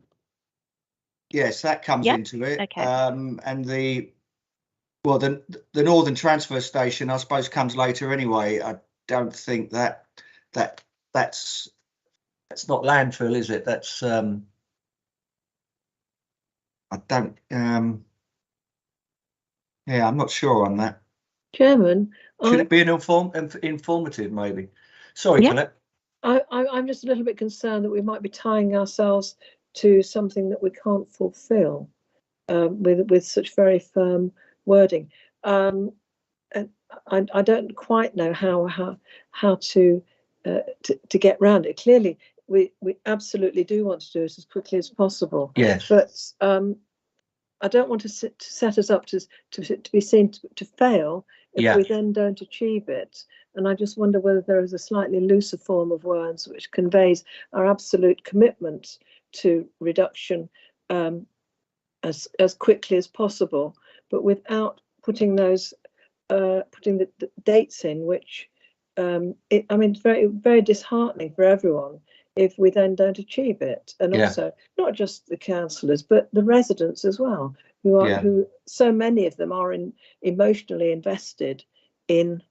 Yes, that comes into it. Okay. And the Northern Transfer Station, I suppose, comes later anyway. I don't think that's not landfill, is it? That's I don't yeah, I'm not sure on that. Chairman, should it be an informative, maybe? Sorry, Colette. I'm just a little bit concerned that we might be tying ourselves to something that we can't fulfil with such very firm wording. And I don't quite know how to get round it. Clearly, we absolutely do want to do it as quickly as possible. Yes. But I don't want to set us up to be seen to fail if we then don't achieve it. And I just wonder whether there is a slightly looser form of words which conveys our absolute commitment to reduction as quickly as possible, but without putting those putting the dates in, which I mean, it's very, very disheartening for everyone if we then don't achieve it. And also not just the councillors, but the residents as well, who so many of them are emotionally invested in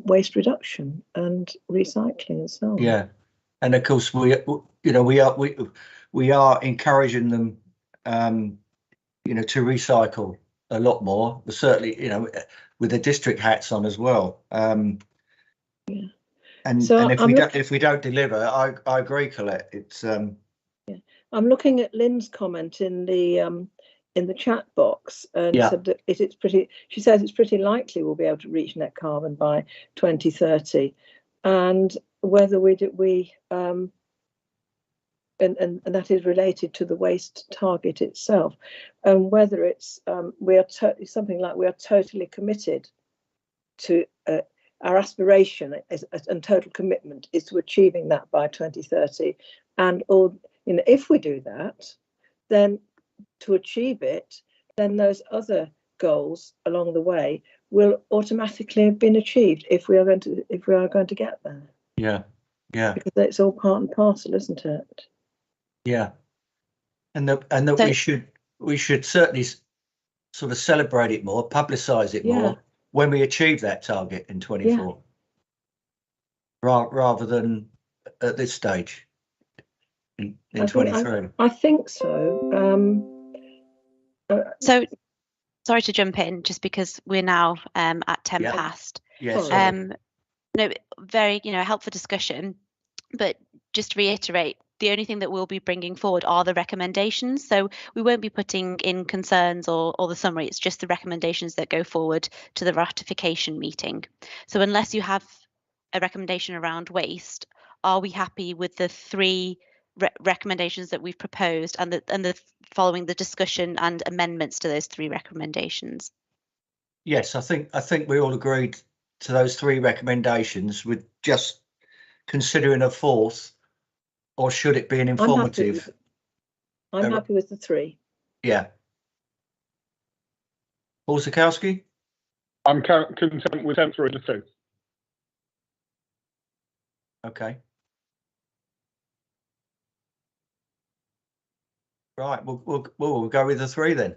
waste reduction and recycling and so on. Yeah, and of course we are encouraging them, to recycle a lot more. But certainly, with the district hats on as well. And if we don't deliver, I agree, Colette. It's I'm looking at Lynn's comment in the chat box, and said that it's pretty. She says it's pretty likely we'll be able to reach net carbon by 2030, and whether and that is related to the waste target itself, and whether it's we are something like we are totally committed to our aspiration and total commitment is to achieving that by 2030, and or if we do that, then to achieve it, then those other goals along the way will automatically have been achieved if we are going to get there. Yeah, yeah. Because it's all part and parcel, isn't it? Yeah, and that we should certainly sort of celebrate it more, publicise it more when we achieve that target in 24, rather than at this stage in 23. I think so. So, sorry to jump in, just because we're now at 10 past. Yes. No, very helpful discussion, but just to reiterate, the only thing that we'll be bringing forward are the recommendations. So we won't be putting in concerns or the summary. It's just the recommendations that go forward to the ratification meeting. So unless you have a recommendation around waste, are we happy with the 3 recommendations that we've proposed and the following the discussion and amendments to those 3 recommendations? Yes, I think we all agreed to those 3 recommendations, with just considering a 4th, or should it be an informative? I'm happy with the 3. Yeah. Paul Sikowski? I'm content with 10 through the 2. Okay. Right, we'll go with the 3 then.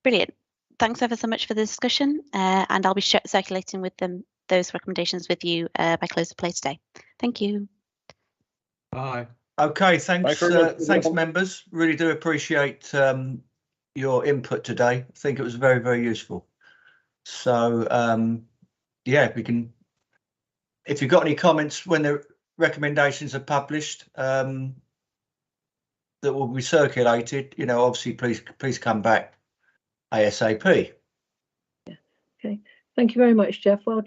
Brilliant. Thanks ever so much for the discussion, and I'll be circulating with those recommendations with you by close of play today. Thank you. Bye. Okay, thanks members. Really do appreciate your input today. I think it was very, very useful. So yeah, we can, if you've got any comments when the recommendations are published, that will be circulated, obviously please come back ASAP. Yeah. Okay. Thank you very much, Jeff. Well